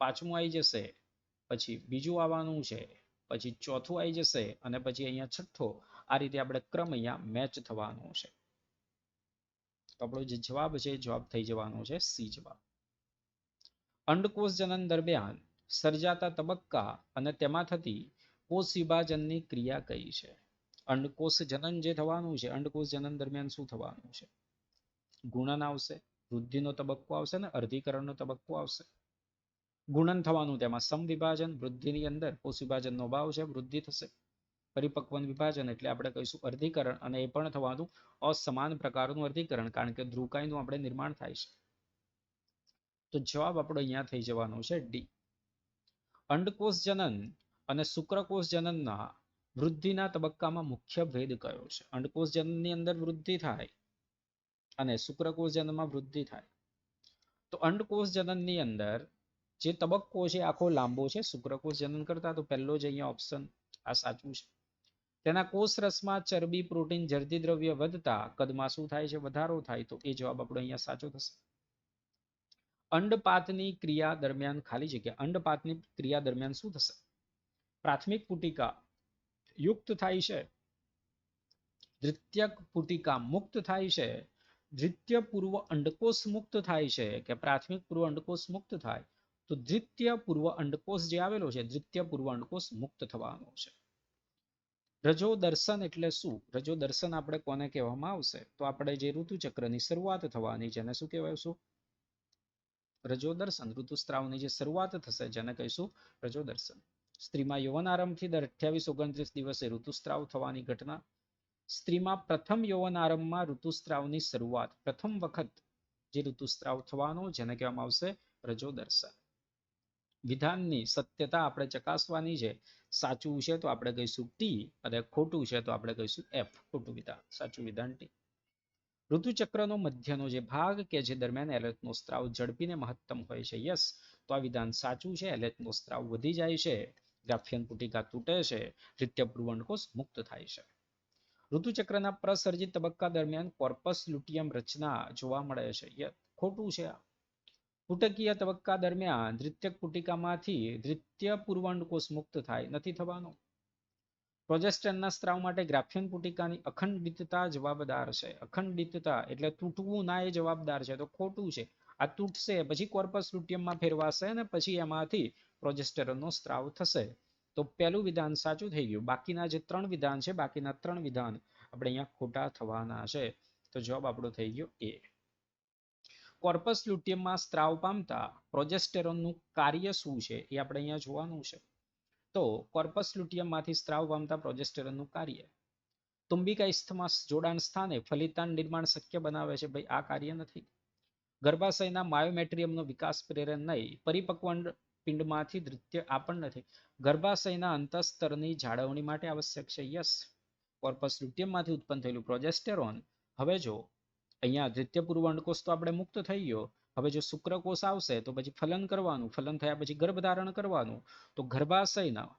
A: પાંચમું આવી જશે. પછી બીજું આવવાનું છે. પછી ચોથું આવી જશે અને પછી અહીંયા છઠ્ઠો. આ રીતે આપણે ક્રમ અહીંયા મેચ થવાનો છે. તો આપણો જે જવાબ છે જવાબ થઈ જવાનો છે સી જવાબ. અંડકોષ જનન દરમિયાન સર્જાતા તબક્કા અને તેમાં થતી કોષ વિભાજનની ક્રિયા કઈ છે? અંડકોષ જનન જે થવાનું છે, અંડકોષ જનન દરમિયાન શું થવાનું છે? ગુણન આવશે, વૃદ્ધિનો તબક્કો આવશે ને અર્ધીકરણનો તબક્કો આવશે. ગુણન થવાનું, તેમાં સમવિભાજન, વૃદ્ધિની અંદર કોષ વિભાજનનો અભાવ છે, વૃદ્ધિ થશે. પરિપક્વન વિભાજન એટલે આપણે કહીશું અર્ધીકરણ, અને એ પણ થવાનું અસમાન પ્રકારનું અર્ધીકરણ, કારણ કે ધ્રુવકાયનું આપણે નિર્માણ થાય છે. તો જવાબ આપણો અહીંયા થઈ જવાનો છે ડી. અંડકોષ જનન અને શુક્રકોષ જનનના વૃદ્ધિના તબક્કામાં મુખ્ય ભેદ કયો છે? અંડકોષ જનનની અંદર વૃદ્ધિ થાય અને શુક્રકોષ જનનમાં વૃદ્ધિ થાય. તો અંડકોષ જનનની અંદર જે તબક્કો છે આખો લાંબો છે શુક્રકોષ જનન કરતા. તો પહેલો જ અહીંયા ઓપ્શન આ સાચું છે. તેના કોષ રસમાં ચરબી, પ્રોટીન, જરદી દ્રવ્ય વધતા કદમાં શું થાય છે? વધારો થાય. તો એ જવાબ આપણો અહીંયા સાચો થશે. અંડપાતની ક્રિયા દરમિયાન ખાલી જગ્યા. અંડપાતની ક્રિયા દરમિયાન શું થશે? પ્રાથમિક પુટિકા યુક્ત થાય છે, દ્વિતીયક પુટિકા મુક્ત થાય છે, દ્વિતીય પૂર્વ અંડકોષ મુક્ત થાય છે કે પ્રાથમિક પૂર્વ અંડકોષ મુક્ત થાય? તો દ્વિતીય પૂર્વ અંડકોષ જે આવેલો છે, દ્વિતીય પૂર્વ અંડકોષ મુક્ત થવાનો છે. રજો દર્શન એટલે શું? રજો દર્શન આપણે કોને કહેવામાં આવશે? તો આપણે જે ઋતુચક્રની શરૂઆત થવાની, જેને શું કહેવાય? રજો દર્શન. ઋતુસ્ત્રાવની જે શરૂઆત થશે જેને કહીશું રજો દર્શન. સ્ત્રીમાં યૌવન આરંભથી દર 28-29 દિવસે ઋતુસ્ત્રાવ થવાની ઘટના. સ્ત્રીમાં પ્રથમ યૌવન આરંભમાં ઋતુસ્ત્રાવની શરૂઆત, પ્રથમ વખત જે ઋતુસ્ત્રાવ થવાનો જેને કહેવામાં આવશે રજો દર્શન. વિધાનની સત્યતા આપણે ચકાસવાની છે. સાચું છે તો આપણે કહીશું ટી અને ખોટું છે તો આપણે કહીશું એફ, ખોટું વિધાન. સાચું વિધાન ટી. ઋતુચક્રનો મધ્યનો જે ભાગ કે જે દરમિયાન એલેટનો સ્ત્રાવ ઝડપીને મહત્તમ હોય છે, યસ, તો આ વિધાન સાચું છે. એલેટનો સ્ત્રાવ વધી જાય છે, ગ્રાફિયન પુટિકા તૂટે છે, દ્વિતીય પૂર્વ અંડકોષ મુક્ત થાય છે. ઋતુચક્રના પ્રસર્જિત તબક્કા દરમિયાન કોર્પસ લ્યુટિયમ રચના જોવા મળે છે, ખોટું છે. પુટકીય તબક્કા દરમિયાન દ્વિતીયક પુટિકામાંથી દ્વિતીય પૂર્વ અંડકોષ મુક્ત થાય, નથી થવાનો. પ્રોજેસ્ટનના સ્ત્રાવ માટે ગ્રાફિયન પુટિકાની અખંડિતતા જવાબદાર છે. અખંડિતતા એટલે તૂટવું ના એ જવાબદાર છે, તો ખોટું છે. આ તૂટશે પછી કોર્પસ લ્યુટિયમમાં ફેરવાશે અને પછી એમાંથી પ્રોજેસ્ટેરોનનો સ્ત્રાવ થશે. તો પહેલું વિધાન સાચું થઈ ગયું. બાકીના જે 3 વિધાન છે, બાકીના 3 વિધાન આપણે અહીંયા ખોટા થવાના છે. તો જવાબ આપણો થઈ ગયો એ. કોર્પસ લ્યુટિયમમાં સ્ત્રાવ પામતા પ્રોજેસ્ટેરોનનું કાર્ય શું છે એ આપણે અહીંયા જોવાનું છે. તો કોર્પસ લ્યુટિયમમાંથી સ્ત્રાવ પામતા પ્રોજેસ્ટેરોનનું કાર્ય તુંબિકા ઇસ્થમાસ જોડાણ સ્થાને ફલિતાંડ નિર્માણ શક્ય બનાવે છે. ભાઈ આ કાર્ય નથી. ગર્ભાશયના માયોમેટ્રિયમનો વિકાસ પ્રેરણ નહીં. પરિપક્વ પિંડમાંથી દ્વિતીય આ પણ નથી. ગર્ભાશયના અંતઃસ્તરની જાળવણી માટે આવશ્યક છે, યસ. કોર્પસ લ્યુટિયમમાંથી ઉત્પન્ન થયેલું પ્રોજેસ્ટેરોન, હવે જો અહીંયા દ્વિતીય પૂર્વ અંડકોષ તો આપણે મુક્ત થઈ ગયો. હવે જો શુક્રકોષ આવશે તો પછી ફલન કરવાનું, ફલન થયા પછી ગર્ભધારણ કરવાનું. તો ગર્ભાશયના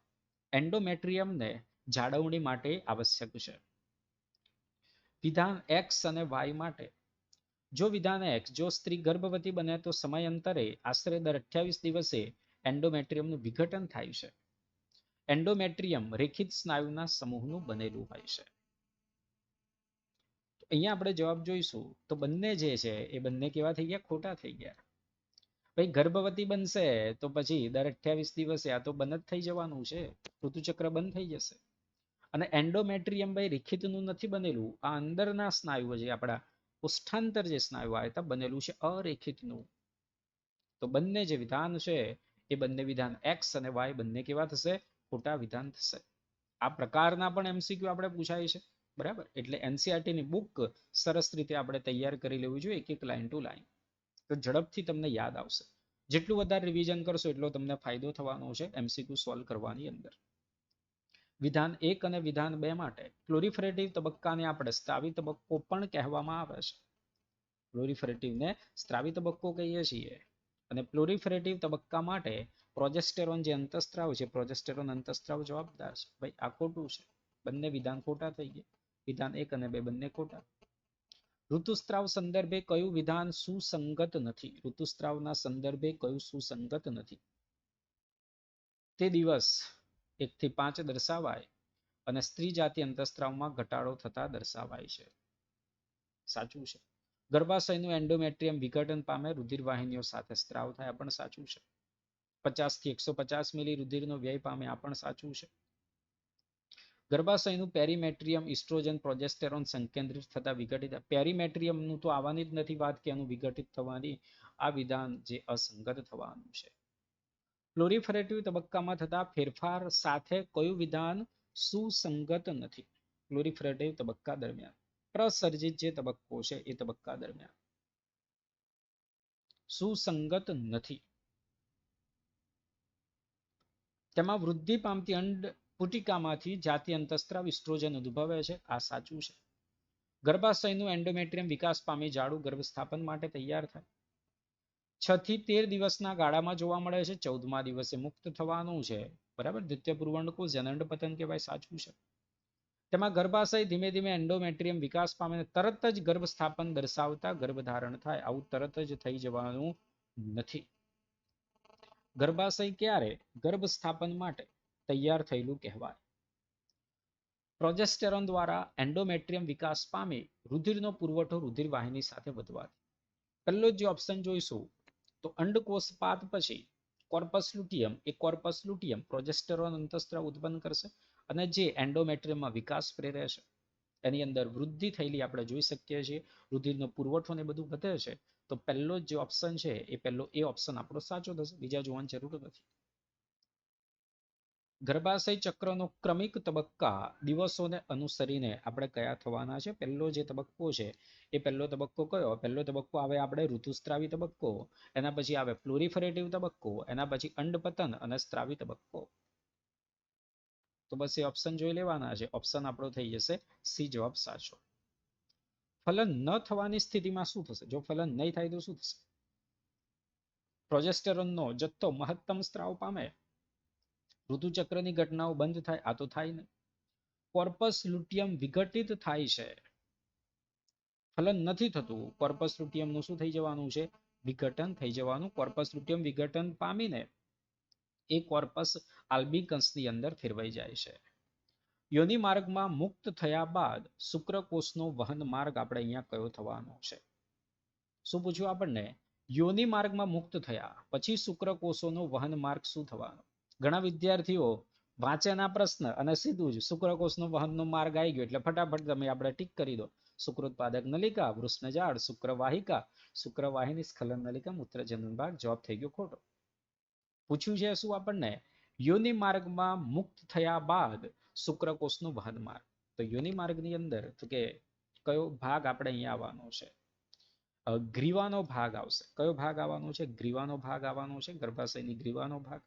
A: એન્ડોમેટ્રિયમને જાળવણી માટે આવશ્યક છે. વિધાન એક્સ અને વાય માટે, જો વિધાન એક્સ, જો સ્ત્રી ગર્ભવતી બને તો સમયાંતરે આશરે દર 28 દિવસે એન્ડોમેટ્રિયમનું વિઘટન થાય છે. એન્ડોમેટ્રિયમ રેખિત સ્નાયુના સમૂહનું બનેલું હોય છે. અહીંયા આપણે જવાબ જોઈશું તો બંને જે છે એ બંને કેવા થઈ ગયા? ખોટા થઈ ગયા. ભાઈ ગર્ભવતી બનશે તો પછી દર 28 દિવસે આ તો બંધ જ થઈ જવાનું છે, ઋતુચક્ર બંધ થઈ જશે. અને એન્ડોમેટ્રિયમ ભાઈ રેખિતનું નથી બનેલું, આ અંદરના સ્નાયુઓ જે આપણા પુષ્ઠાંતર જે સ્નાયુ આવ્યા બનેલું છે અરેખિતનું. તો બંને જે વિધાન છે એ બંને વિધાન એક્સ અને વાય બંને કેવા થશે? ખોટા વિધાન થશે. આ પ્રકારના પણ એમસીક્યુ આપણે પૂછાય છે, બરાબર. એટલે એનસીઆરટી ની બુક સરસ રીતે આપણે તૈયાર કરી લેવું જોઈએ, એક એક લાઈન ટુ લાઈન, તો ઝડપથી તમને યાદ આવશે. જેટલું વધારે રિવિઝન કરશો એટલો તમને ફાયદો થવાનો છે એમસીક્યુ સોલ્વ કરવાની અંદર. વિધાન 1 અને વિધાન 2 માટે પ્લોરિફરેટિવ તબક્કાને આપણે સ્ત્રાવી તબક્કો પણ કહેવામાં આવે છે. પ્લોરિફરેટિવને સ્ત્રાવી તબક્કો કહીએ છીએ. અને પ્લોરિફરેટિવ તબક્કા માટે પ્રોજેસ્ટેરોન જે અંતઃસ્ત્રાવ છે, પ્રોજેસ્ટેરોન અંતઃસ્ત્રાવ જવાબદાર છે. ભાઈ આ ખોટું છે, બંને વિધાન ખોટા થઈ ગયા. વિધાન 1 અને 2 બંને ખોટા. ઋતુસ્ત્રાવ સંદર્ભે કયું વિધાન સુસંગત નથી? ઋતુસ્ત્રાવના સંદર્ભે કયું સુસંગત નથી? તે દિવસ 1 થી 5 દર્શાવાય અને સ્ત્રી જાતિ અંતઃસ્ત્રાવમાં ઘટાડો થતા દર્શાવાય છે. સાચું છે. ગર્ભાશયનું એન્ડોમેટ્રિયમ વિઘટન પામે, રુધિર વાહિનીઓ સાથે સ્ત્રાવ થાય, પણ સાચું છે. 50 થી 150 મિલી રુધિરનો વ્યય પામે, આ પણ સાચું છે. ગર્ભાશયનું પેરીમેટ્રિયમ ઇસ્ટ્રોજન પ્રોજેસ્ટેરોન સંકેન્દ્રિત થતા વિઘટિત. પેરીમેટ્રિયમનું તો આવવાની જ નથી વાત કે એનું વિઘટિત થવાની. આ વિધાન જે અસંગત થવાનું છે. પ્લોરિફરેટિવ તબક્કામાં થતા ફેરફાર સાથે કયું વિધાન સુસંગત નથી? પ્લોરિફરેટિવ તબક્કા દરમિયાન પ્રસર્જિત જે તબક્કો છે એ તબક્કા દરમિયાન સુસંગત નથી. તેમાં વૃદ્ધિ પામતી અંડ પુટિકામાંથી જાતિ અંતઃસ્ત્રાવ ઇસ્ટ્રોજન ઉદ્ભવે છે, આ સાચું છે. ગર્ભાશયનું એન્ડોમેટ્રિયમ વિકાસ પામી જાડું ગર્ભસ્થાપન માટે તૈયાર થાય. 6 થી 13 દિવસના ગાળામાં જોવા મળે છે, 14મા દિવસે મુક્ત થવાનું છે, બરાબર. દ્વિતીય પૂર્વંડકોષ જેને અંડપતન કહેવાય, સાચું છે. તેમાં ગર્ભાશય ધીમે ધીમે એન્ડોમેટ્રિયમ વિકાસ પામે, તરત જ ગર્ભસ્થાપન દર્શાવતા ગર્ભધારણ થાય, આવું તરત જ થઈ જવાનું નથી. ગર્ભાશય ક્યારે ગર્ભસ્થાપન માટે તૈયાર થયેલું કહેવાય? પ્રોજેસ્ટેરોન દ્વારા એન્ડોમેટ્રિયમ વિકાસ પામી રુધિરનો પુરવઠો રુધિર વાહિની સાથે વધવાથી. પહેલો જે ઓપ્શન જોઈશું તો અંડકોષપાત પછી કોર્પસ લુટિયમ, એ કોર્પસ લુટિયમ પ્રોજેસ્ટેરોન અંતઃસ્ત્રાવ ઉત્પન્ન કરશે અને જે એન્ડોમેટ્રિયમમાં વિકાસ પ્રેરે છે, એની અંદર વૃદ્ધિ થયેલી આપણે જોઈ શકીએ છીએ. રુધિરનો પુરવઠો ને બધું વધે છે, તો પહેલો જે ઓપ્શન છે એ પહેલો એ ઓપ્શન આપણો સાચો થશે, બીજા જોવાની જરૂર નથી. ગર્ભાશય ચક્રનો ક્રમિક તબક્કા દિવસોને અનુસરીને આપણે કયા થવાના છે? પહેલો જે તબક્કો છે એ પહેલો તબક્કો કયો? પહેલો તબક્કો આવે આપણે ઋતુસ્ત્રાવી તબક્કો, એના પછી આવે પ્લોરિફરેટિવ તબક્કો, એના પછી અંડપતન અને સ્ત્રાવી તબક્કો. તો બસ એ ઓપ્શન જોઈ લેવાના છે. ઓપ્શન આપણો થઈ જશે સી, જવાબ સાચો. ફલન ન થવાની સ્થિતિમાં શું થશે? જો ફલન નહીં થાય તો શું થશે? પ્રોજેસ્ટેરોનનો જથ્થો મહત્તમ સ્ત્રાવ પામે, ઋતુચક્રની ઘટનાઓ બંધ થાય, આ તો થાય નહીં. કોર્પસ લુટિયમ વિઘટિત થાય છે, ફલન નથી થતું. કોર્પસ લુટિયમનું શું થઈ જવાનું છે? વિઘટન થઈ જવાનું. કોર્પસ લુટિયમ વિઘટન પામીને એ કોર્પસ આલ્બિકન્સની અંદર ફેરવાઈ જાય છે. યોનિ માર્ગમાં મુક્ત થયા બાદ શુક્રકોષનો વહન માર્ગ આપણે અહીંયા કયો થવાનો છે? શું પૂછ્યું આપણને? યોનિ માર્ગમાં મુક્ત થયા પછી શુક્રકોષોનો વહન માર્ગ શું થવાનો? ઘણા વિદ્યાર્થીઓ વાંચેના પ્રશ્ન અને સીધું જ શુક્રકોષનો વહનનો માર્ગ આવી ગયો એટલે ફટાફટ તમે આપણે ટીક કરી દો. શુક્રોત્પાદક નલિકા, વૃષ્ણજાળ, શુક્રવાહિકા, શુક્રવાહિની, સ્ખલન નલિકા, મૂત્રજનન ભાગ. જવાબ થઈ ગયો ખોટો. પૂછ્યું છે શું આપણને? યોનિ માર્ગમાં મુક્ત થયા બાદ શુક્રકોષનો વહન માર્ગ. તો યોનિ માર્ગની અંદર તો કે કયો ભાગ આપણે અહીંયા આવવાનો છે? ગ્રીવાનો ભાગ આવશે. કયો ભાગ આવવાનો છે? ગ્રીવાનો ભાગ આવવાનો છે, ગર્ભાશયની ગ્રીવાનો ભાગ.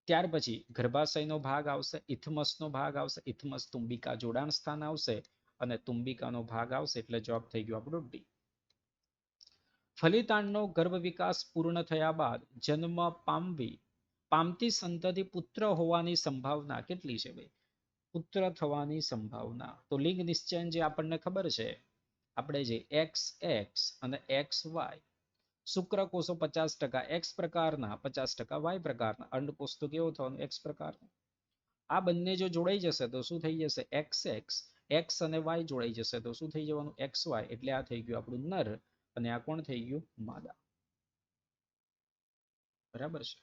A: ત્યાર પછી ગર્ભાશયનો ભાગ આવશે, ઇથમસનો ભાગ આવશે, ઇથમસ તુંબિકા જોડાણ સ્થાન આવશે અને તુંબિકાનો ભાગ આવશે, એટલે જવાબ થઈ ગયો આપણો ડી. ફલિતાંડનો ગર્ભ વિકાસ પૂર્ણ થયા બાદ જન્મ પામતી સંતતિ પુત્ર હોવાની સંભાવના કેટલી છે? ભાઈ પુત્ર થવાની સંભાવના તો લિંગ નિશ્ચયન જે આપણને ખબર છે, આપણે જે XX અને XY, શુક્રકોષો 50% X પ્રકારના, 50% Y પ્રકારના, અંડકોષ તો કેવો થવાનો? X પ્રકારનો. આ બંને જો જોડાઈ જશે તો શું થઈ જશે? XX, X અને Y જોડાઈ જશે તો શું થઈ જવાનું? XY. એટલે આ થઈ ગયું આપણું નર અને આ કોણ થઈ ગયું? માદા. બરાબર છે.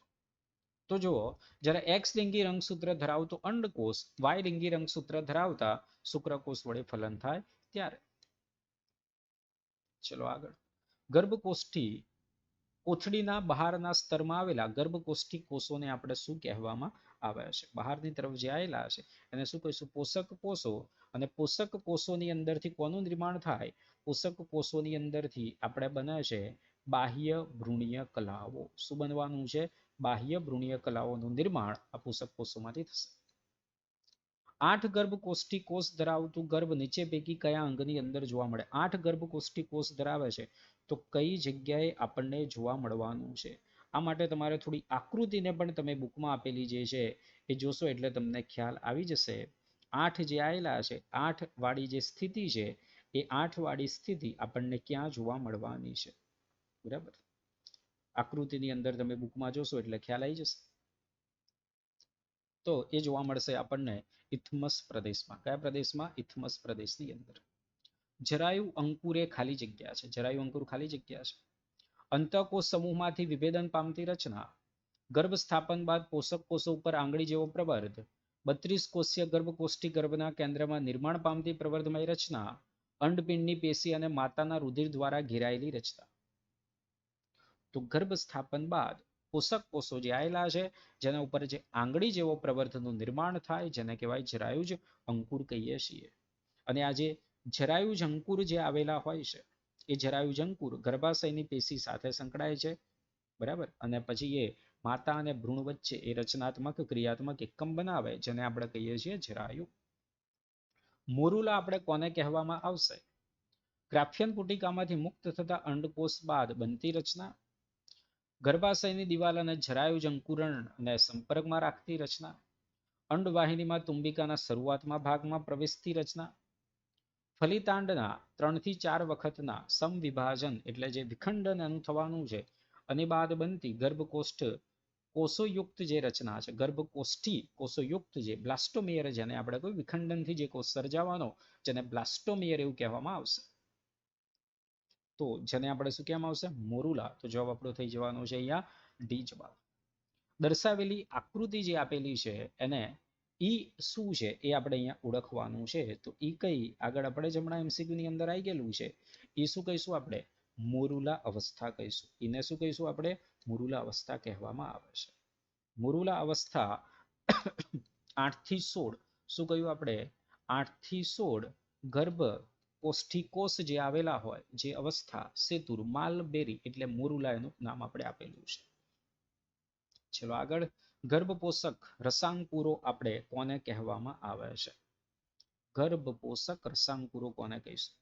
A: તો જુઓ, જ્યારે X લિંગી રંગસૂત્ર ધરાવતો અંડકોષ Y લિંગી રંગસૂત્ર ધરાવતા શુક્રકોષ વડે ફલન થાય ત્યારે. ચલો આગળ. ગર્ભકોષ્ઠી કોથળીના બહારના સ્તરમાં આવેલા ગર્ભકોષ્ઠી કોષોને આપણે શું કહેવામાં આવે છે? બહારની તરફ જે આવેલા છે એને શું કહીશું? પોષક કોષો. અને પોષક કોષોની અંદરથી કોનું નિર્માણ થાય? પોષક કોષોની અંદરથી આપણે બને છે બાહ્ય ભ્રૂણીય કલાઓ. શું બનવાનું છે? બાહ્ય ભ્રૂણીય કલાઓનું નિર્માણ આ પોષક કોષોમાંથી થશે. 8 ગર્ભકોષ્ઠી કોષ ધરાવતું ગર્ભ નીચે પૈકી કયા અંગની અંદર જોવા મળે? 8 ગર્ભકોષ્ઠી કોષ ધરાવે છે તો કઈ જગ્યાએ આપણને જોવા મળવાનું છે? આ માટે તમારે થોડી આકૃતિને પણ તમે બુકમાં આપેલી જે છે એ જોશો એટલે તમને ખ્યાલ આવી જશે. 8 જે આવેલા છે, 8 વાળી જે સ્થિતિ છે એ 8 વાળી સ્થિતિ આપણને ક્યાં જોવા મળવાની છે? બરાબર, આકૃતિની અંદર તમે બુકમાં જોશો એટલે ખ્યાલ આવી જશે. તો એ જોવા મળશે આપણને ઇથમસ પ્રદેશમાં. કયા પ્રદેશમાં? ઇથમસ પ્રદેશની અંદર. જરાયુ અંકુર એ ખાલી જગ્યા છે. જરાયુ અંકુર ખાલી જગ્યા છે. અંતઃકોષ સમૂહમાંથી વિભેદન પામતી રચના. ગર્ભ સ્થાપન બાદ પોષક કોષો ઉપર આંગળી જેવો પ્રવર્ધ. 32 કોષીય ગર્ભકોષ્ઠી ગર્ભના કેન્દ્રમાં નિર્માણ પામતી પ્રવર્ધમય રચના. અંડપિંડની પેશી અને માતાના રુધિર દ્વારા ઘેરાયેલી રચના. તો ગર્ભ સ્થાપન બાદ પોષક કોષો જે આવેલા છે જેના ઉપર જે આંગળી જેવો પ્રવર્ધનું નિર્માણ થાય જેને કહેવાય જરાયુજ અંકુર કહીએ છીએ. અને આ જે જરાયુજ અંકુર જે આવેલા હોય છે એ જરાયુજ અંકુર ગર્ભાશયની પેશી સાથે સંકળાય છે. બરાબર, અને પછી એ માતા અને ભ્રૂણ વચ્ચે એ રચનાત્મક ક્રિયાત્મક એકમ બનાવે જેને આપણે કહીએ છીએ જરાયુ. મોરુલા આપણે કોને કહેવામાં આવશે? ગ્રાફિયન પુટિકામાંથી મુક્ત થતા અંડકોષ બાદ બનતી રચના. ગર્ભાશયની દિવાલ અને જરાયુજ અંકુરણને સંપર્કમાં રાખતી રચના. અંડવાહિનીમાં તુંબિકાના શરૂઆતમાં ભાગમાં પ્રવેશતી રચના. ફલિતાંડના 3 થી 4 વખતના સમવિભાજન એટલે જે વિખંડન થવાનું છે અને બાદ બનતી ગર્ભકોષ્ઠ કોષોયુક્ત જે રચના છે, ગર્ભકોષ્ઠી કોષોયુક્ત જે બ્લાસ્ટોમેયર જેને આપણે કોઈ વિખંડનથી જે કોષ સર્જાવાનો જેને બ્લાસ્ટોમેયર એવું કહેવામાં આવશે. તો જેને આપણે શું કહેવામાં આવશે? મોરુલા. તો જવાબ આપણો થઈ જવાનો છે અહીંયા ડી જવાબ. દર્શાવેલી આકૃતિ જે આપેલી છે એને ઈ શું છે એ આપણે અહીંયા ઓળખવાનું છે. તો ઈ કઈ? આગળ આપણે જ હમણાં MCQ ની અંદર આવી ગયેલું છે. ઈ શું કહીશું આપણે? મોરુલા અવસ્થા કહીશું. એને શું કહીશું આપણે? મોરુલા અવસ્થા કહેવામાં આવે છે. મોરુલા અવસ્થા 8 થી 16 શું કહ્યું આપણે? 8 થી 16 ગર્ભ કોષ્ઠિકોષ જે આવેલા હોય જે અવસ્થા સેતુર માલબેરી એટલે મોરુલા એનું નામ આપણે આપેલું છે. ચલો આગળ. ગર્ભપોષક રસાંકુરો આપણે કોને કહેવામાં આવે છે? ગર્ભપોષક રસાંકુરો કોને કહીશું?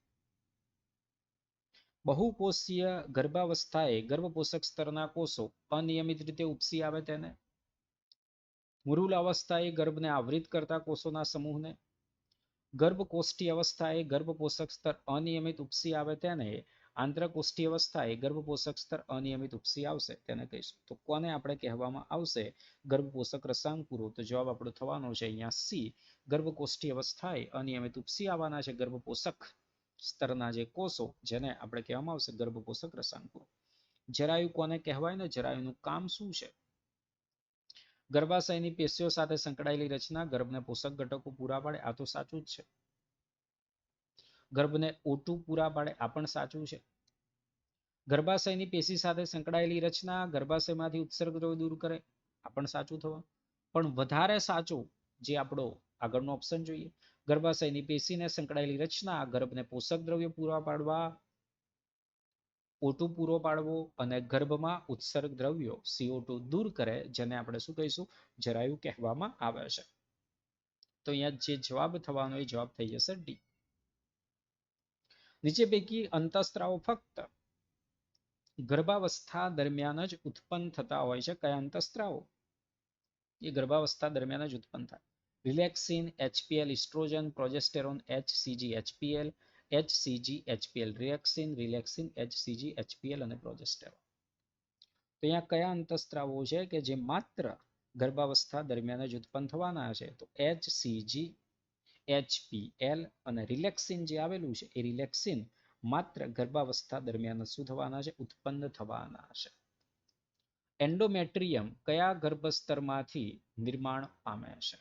A: બહુકોષીય ગર્ભાવસ્થાએ ગર્ભપોષક સ્તરના કોષો અનિયમિત રીતે ઉપસી આવે તેને. મોરુલા અવસ્થાએ ગર્ભને આવૃત કરતા કોષોના સમૂહને. ગર્ભકોષ્ઠી અવસ્થાએ ગર્ભપોષક સ્તર અનિયમિત ઉપસી આવે તેને. આંતરકોષ્ઠી અવસ્થાએ ગર્ભપોષક સ્તર અનિયમિત ઉપસી આવશે તેને કહીશું. તો કોને આપણે કહેવામાં આવશે? ગર્ભપોષક રસાંકુરો. તો જવાબ આપણો થવાનો છે અહીંયા સી. ગર્ભકોષ્ઠી અવસ્થાએ અનિયમિત ઉપસી આવવાના છે ગર્ભપોષક સ્તરના જે કોષો જેને આપણે કહેવામાં આવશે ગર્ભપોષક રસાંકુરો. જરાયુ કોને કહેવાય ને? જરાયુનું કામ શું છે? ગર્ભાશયની પેશીઓ સાથે સંકળાયેલી રચના. ગર્ભને પોષક ઘટકો પૂરા પાડે. આ તો સાચું જ છે. ગર્ભને O2 પૂરા પાડે. આ પણ સાચું છે. ગર્ભાશયની પેશી સાથે સંકળાયેલી રચના. ગર્ભાશયમાંથી ઉત્સર્ગ દ્રવ્ય દૂર કરે. આ પણ સાચું થવા. પણ વધારે સાચું જે આપણો આગળનો ઓપ્શન જોઈએ. ગર્ભાશયની પેશીને સંકળાયેલી રચના ગર્ભને પોષક દ્રવ્ય પૂરા પાડવા, O2 પૂરો પાડવો અને ગર્ભમાં ઉત્સર્ગ દ્રવ્યો CO2 દૂર કરે જેને આપણે શું કહીશું? જરાયુ કહેવામાં આવે છે. તો અહીંયા જે જવાબ થવાનો એ જવાબ થઈ જશે ડી. નીચે પૈકી અંતઃસ્ત્રાવો ફક્ત ગર્ભાવસ્થા દરમિયાન જ ઉત્પન્ન થતા હોય છે. કયા અંતઃસ્ત્રાવો? એ ગર્ભાવસ્થા દરમિયાન જ ઉત્પન્ન થાય. રિલેક્સિન, HPL, oestrogen, progesterone, HCG, HPL, HCG, HPL, રિલેક્સિન, HCG, HPL અને પ્રોજેસ્ટેરોન. તો અહીંયા કયા અંતઃસ્ત્રાવો છે કે જે માત્ર ગર્ભાવસ્થા દરમિયાન જ ઉત્પન્ન થવાના છે? તો HCG, HPL અને રિલેક્સિન જે આવેલું છે એ રિલેક્સિન માત્ર ગર્ભાવસ્થા દરમિયાન શું થવાના છે? ઉત્પન્ન થવાના છે. એન્ડોમેટ્રિયમ કયા ગર્ભસ્તરમાંથી નિર્માણ પામે છે?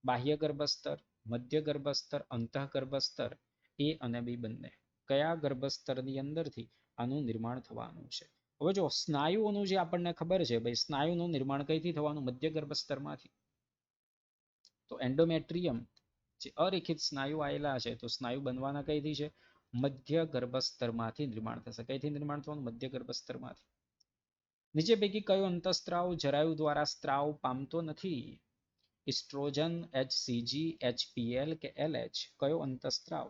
A: બાહ્ય ગર્ભસ્તર, મધ્ય ગર્ભસ્તર, અંતઃ ગર્ભસ્તર, A અને B બંને. કયા ગર્ભસ્તરની અંદરથી આનું નિર્માણ થવાનું છે? હવે જો સ્નાયુઓનું જે આપણને ખબર છે ભાઈ, સ્નાયુનું નિર્માણ કઈથી થવાનું? મધ્ય ગર્ભસ્તરમાંથી. તો એન્ડોમેટ્રિયમ જે અરેખિત સ્નાયુ આવેલા છે, તો સ્નાયુ બનવાના કઈથી છે? મધ્ય ગર્ભસ્તરમાંથી નિર્માણ થશે. કઈથી નિર્માણ થવાનું? મધ્ય ગર્ભસ્તરમાંથી. નીચે પૈકી કયો અંતઃસ્ત્રાવ જરાયુ દ્વારા સ્ત્રાવ પામતો નથી? ઇસ્ટ્રોજન, HCG, HPL કે LH? કયો અંતઃસ્ત્રાવ?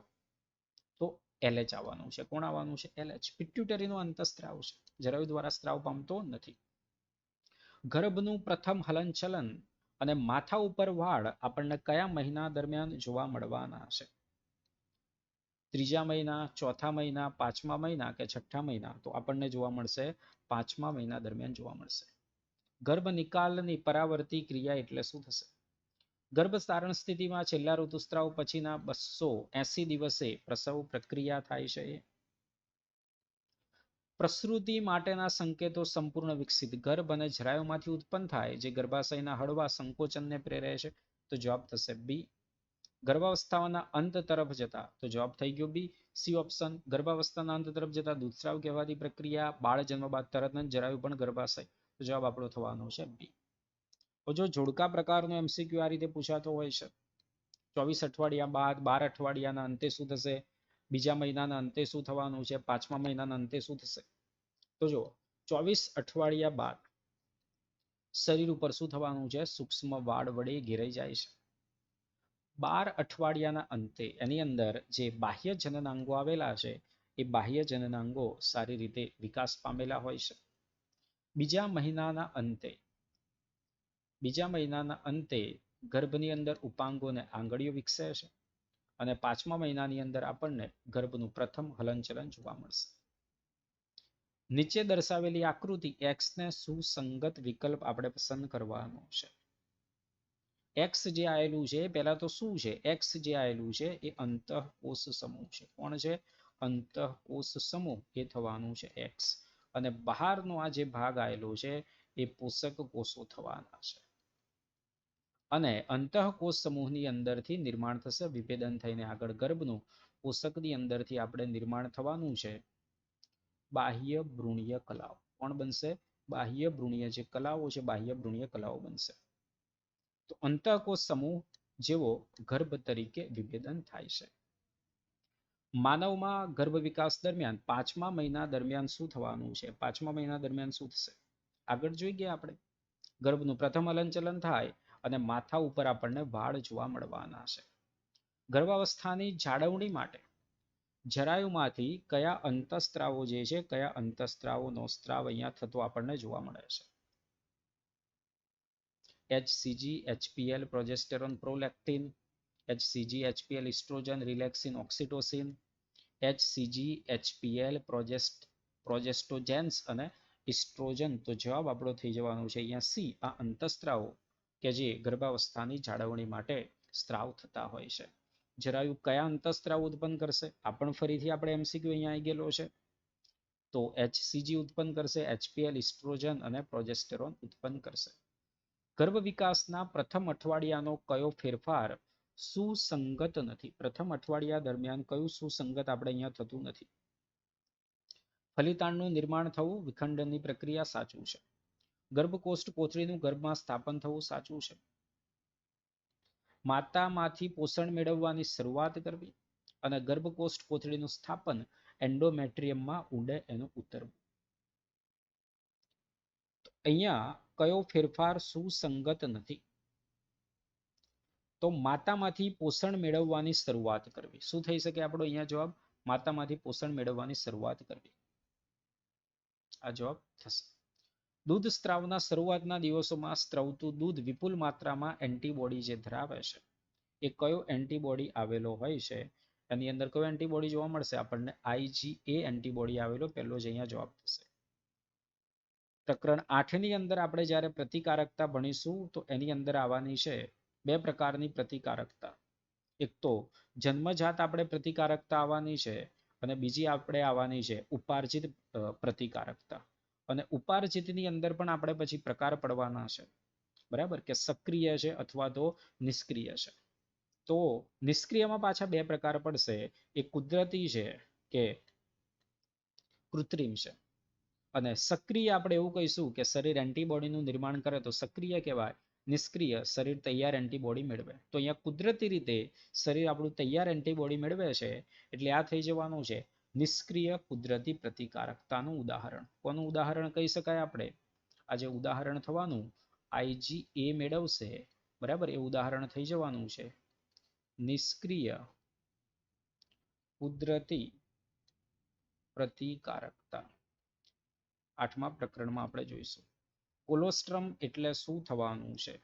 A: તો LH આવવાનું છે. કોણ આવવાનું છે? LH. પિટ્યુટરીનો અંતઃસ્ત્રાવ છે, જરાયુ દ્વારા સ્ત્રાવ પામતો નથી. ગર્ભનું પ્રથમ હલનચલન અને માથા ઉપર વાળ આપણને કયા મહિના દરમિયાન જોવા મળવાના છે? ત્રીજા મહિના, ચોથા મહિના, પાંચમા મહિના કે છઠ્ઠા મહિના? તો આપણને જોવા મળશે પાંચમા મહિના દરમિયાન જોવા મળશે. ગર્ભ નિકાલની પરાવર્તી ક્રિયા એટલે શું થશે? ગર્ભધારણ સ્થિતિમાં છેલ્લા ઋતુસ્ત્રાવ પછીના 280 દિવસે પ્રસવ પ્રક્રિયા થાય છે. પ્રસૃતિ માટેના સંકેતો સંપૂર્ણ વિકસિત ગર્ભ અને જરાયુમાંથી ઉત્પન્ન થાય, જે ગર્ભાશયના હળવા સંકોચનને પ્રેરે છે. તો જવાબ થશે બી. ગર્ભાવસ્થાના અંત તરફ જતા, તો જવાબ થઈ ગયો બી. C option. ગર્ભાવસ્થાના અંત તરફ જતા દૂધસ્રાવ કહેવાતી પ્રક્રિયા, બાળ જન્મ બાદ તરત જ જરાયુ પણ ગર્ભાશય. તો જવાબ આપણો થવાનો છે બી. તો જો જોડકા પ્રકારનો MCQ આ રીતે પૂછાતો હોય છે, 24 અઠવાડિયા બાદ 12 અઠવાડિયાના અંતે શું થશે? બીજા મહિનાના અંતે શું થવાનું છે? પાંચમા મહિનાના અંતે શું થશે? તો જો 24 અઠવાડિયા બાદ શરીર ઉપર શું થવાનું છે? સૂક્ષ્મ વાળ વડે ઘેરાઈ જાય છે. 12 અઠવાડિયાના અંતે એની અંદર જે બાહ્ય જનનાંગો આવેલા છે, એ બાહ્ય જનનાંગો સારી રીતે વિકાસ પામેલા હોય છે. બીજા મહિનાના અંતે ગર્ભની અંદર ઉપાંગો અને આંગળીઓ વિકસે છે. અને પાંચમા મહિનાની અંદર આપણને ગર્ભનું પ્રથમ હલનચલન જોવા મળશે. નીચે દર્શાવેલી આકૃતિ X ને સુસંગત વિકલ્પ આપણે પસંદ કરવાનો છે. X જે આવેલું છે, પહેલા તો શું છે? X જે આવેલું છે એ અંતઃકોષ સમૂહ છે. કોણ છે? અંતઃકોષ સમૂહ એ થવાનું છે X. અને બહારનો આ જે ભાગ આવેલો છે એ પોષક કોષો થવાના છે. અને અંતઃકોષ સમૂહની અંદરથી નિર્માણ થશે, વિભેદન થઈને આગળ ગર્ભનું પોષકની અંદરથી આપણે નિર્માણ થવાનું છે બાહ્ય ભ્રૂણીય કલાઓ. કોણ બનશે? બાહ્ય ભ્રૂણીય જે કલાઓ છે, બાહ્ય ભ્રૂણીય કલાઓ બનશે. તો અંતઃકોષ સમૂહ જેવો ગર્ભ તરીકે વિભેદન થાય છે. માનવમાં ગર્ભ વિકાસ દરમિયાન પાંચમા મહિના દરમિયાન શું થવાનું છે? પાંચમા મહિના દરમિયાન શું થશે? આગળ જોઈ ગયા આપણે. ગર્ભનું પ્રથમ હલનચલન થાય અને માથા ઉપર આપણને વાળ જોવા મળવાના છે. ગર્ભાવસ્થાની જાળવણી માટે જરાયુમાંથી કયા અંતઃસ્ત્રાવો જે છે, કયા અંતઃસ્ત્રાવોનો સ્ત્રાવ અહીંયા થતો આપણને જોવા મળે છે? HCG, HPL, progesterone, prolactin, HCG, HPL, oestrogen, relaxin, oxytocin, HCG, HPL, progestogens અને ઇસ્ટ્રોજન. તો જવાબ આપણો થઈ જવાનો છે અહીંયા સી, આ અંતઃસ્ત્રાવો કે જે ગર્ભાવસ્થાની જાળવણી માટે સ્ત્રાવ થતા હોય છે. જરાયુ કયા અંતઃસ્ત્રાવ ઉત્પન્ન કરશે? આ પણ ફરીથી આપણે MCQ અહીંયા આવી ગયેલો છે. તો HCG ઉત્પન્ન કરશે, HPL, ઇસ્ટ્રોજન અને પ્રોજેસ્ટેરોન ઉત્પન્ન કરશે. ગર્ભ વિકાસના પ્રથમ અઠવાડિયાનો કયો ફેરફાર સુસંગત નથી? પ્રથમ અઠવાડિયા દરમિયાન કયું સુસંગત આપણે અહીંયા થતું નથી? ફલિતાંડનું નિર્માણ થવું, વિખંડનની પ્રક્રિયા, સાચું છે. ગર્ભકોષ્ઠ કોથળીનું ગર્ભમાં સ્થાપન થવું, સાચું છે. માતામાંથી પોષણ મેળવવાની શરૂઆત કરવી અને ગર્ભકોષ્ઠ કોથળીનું સ્થાપન એન્ડોમેટ્રિયમમાં ઊંડે એનું ઉતરવું. અહીંયા કયો ફેરફાર સુસંગત નથી? તો માતામાંથી પોષણ મેળવવાની શરૂઆત કરવી. શું થઈ શકે આપણો અહીંયા જવાબ? માતામાંથી પોષણ મેળવવાની શરૂઆત કરવી. આ જવાબ થશે. દૂધ સ્ત્રાવના શરૂઆતના દિવસોમાં સ્ત્રવતું દૂધ વિપુલ માત્રામાં એન્ટીબોડી જે ધરાવે છે, એ કયો એન્ટીબોડી આવેલો હોય છે? એની અંદર કયો એન્ટીબોડી જોવા મળશે આપણને? IgA એન્ટીબોડી આવેલો પહેલો જ અહીંયા જવાબ થશે. પ્રકરણ 8 ની અંદર આપણે જ્યારે પ્રતિકારકતા ભણીશું, તો એની અંદર આવવાની છે બે પ્રકારની પ્રતિકારકતા. એક તો જન્મજાત આપણે પ્રતિકારકતા આવવાની છે, અને બીજી આપણે આવવાની છે ઉપાર્જિત પ્રતિકારકતા. અને ઉપાર્જિતની અંદર પણ આપણે પછી પ્રકાર પડવાના છે, બરાબર, કે સક્રિય છે અથવા તો નિષ્ક્રિય છે. તો નિષ્ક્રિયમાં પાછા બે પ્રકાર પડશે, એક કુદરતી છે કે કૃત્રિમ છે. અને સક્રિય આપણે એવું કહીશું કે શરીર એન્ટીબોડીનું નિર્માણ કરે તો સક્રિય કહેવાય. નિષ્ક્રિય શરીર તૈયાર એન્ટીબોડી મેળવે. તો અહીંયા કુદરતી રીતે શરીર આપણું તૈયાર એન્ટીબોડી મેળવે છે એટલે આ થઈ જવાનું છે નિષ્ક્રિય કુદરતી પ્રતિકારકતાનું ઉદાહરણ. કોનું ઉદાહરણ કહી શકાય આપણે? આ જે ઉદાહરણ થવાનું IgA મેળવશે, બરાબર, એ ઉદાહરણ થઈ જવાનું છે નિષ્ક્રિય કુદરતી પ્રતિકારકતા. 8મા પ્રકરણમાં આપણે જોઈશું. કોલોસ્ટ્રમ એટલે શું થવાનું છે?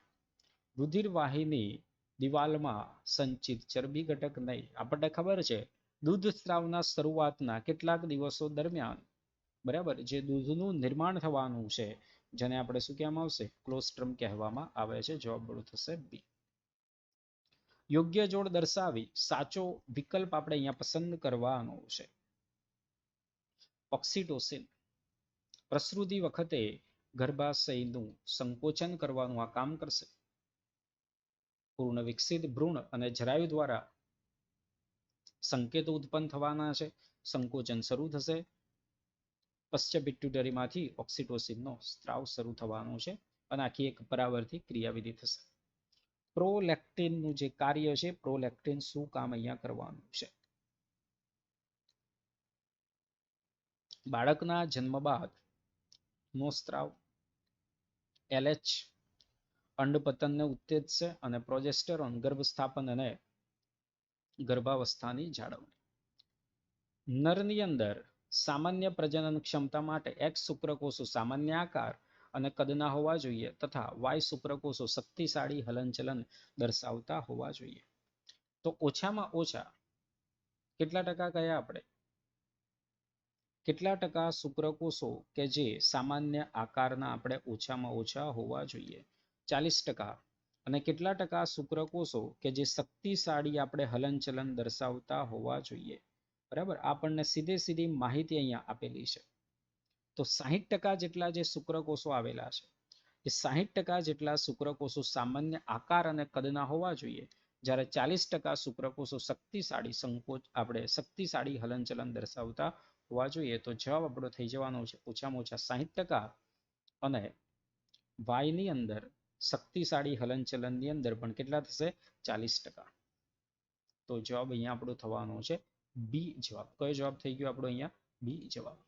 A: રુધિર વાહિની દિવાલમાં સંચિત ચરબી ઘટક નહીં. આપણને ખબર છે દૂધ સ્ત્રાવના શરૂઆતના કેટલાક દિવસો દરમિયાન, બરાબર, જે દૂધનું નિર્માણ થવાનું છે જેને આપણે શું કહેવામાં આવશે? કોલોસ્ટ્રમ કહેવામાં આવે છે. જવાબ આપણો થશે બી. યોગ્ય જોડ દર્શાવી સાચો વિકલ્પ આપણે અહીંયા પસંદ કરવાનો છે. ઓક્સિટોસિન પ્રસૃતિ વખતે ગર્ભાશયનું સંકોચન કરવાનું આ કામ કરશે. પૂર્ણ વિકસિત ભ્રૂણ અને જરાયુ દ્વારા સંકેતો ઉત્પન્ન થવાના છે. સંકોચન શરૂ થશે. પશ્ચ પિટ્યુટરીમાંથી ઓક્સિટોસિનનો સ્ત્રાવ શરૂ થવાનો છે અને આખી એક પરાવર્તી ક્રિયાવિધિ થશે. પ્રોલેક્ટિનનું જે કાર્ય છે, પ્રોલેક્ટિન શું કામ અહીંયા કરવાનું છે? બાળકના જન્મ બાદ નો સ્ત્રાવ, LH અંડપતનને ઉત્તેજશે અને પ્રોજેસ્ટેરોન ગર્ભસ્થાપન અને ગર્ભાવસ્થાની જાળવણી. નરની અંદર સામાન્ય પ્રજનન ક્ષમતા માટે X શુક્રકોષો સામાન્ય આકાર અને કદના હોવા જોઈએ તથા Y શુક્રકોષો શક્તિશાળી હલનચલન દર્શાવતા હોવા જોઈએ. તો ઓછામાં ઓછા કેટલા ટકા કયા આપણે? કેટલા ટકા શુક્રકોષો કે જે સામાન્ય આકારના આપણે ઓછામાં ઓછા હોવા જોઈએ? 40%. અને કેટલા ટકા શુક્રકોષો કે જે શક્તિશાળી આપણે હલનચલન દર્શાવતા હોવા જોઈએ? બરાબર, આપણને સીધી માહિતી અહીંયા આપેલી છે. તો 60% જેટલા જે શુક્રકોષો આવેલા છે એ 60% જેટલા શુક્રકોષો સામાન્ય આકાર અને કદના હોવા જોઈએ, જ્યારે 40% શુક્રકોષો શક્તિશાળી સંકોચ આપણે શક્તિશાળી હલનચલન દર્શાવતા હોવા જોઈએ. તો જવાબ આપણો થઈ જવાનો છે ઓછામાં ઓછા 60%. અને વાયની અંદર શક્તિશાળી હલનચલનની અંદર પણ કેટલા થશે? 40%. તો જવાબ અહીંયા આપણો થવાનો છે બી જવાબ. કયો જવાબ થઈ ગયો આપણો અહીંયા? બી જવાબ.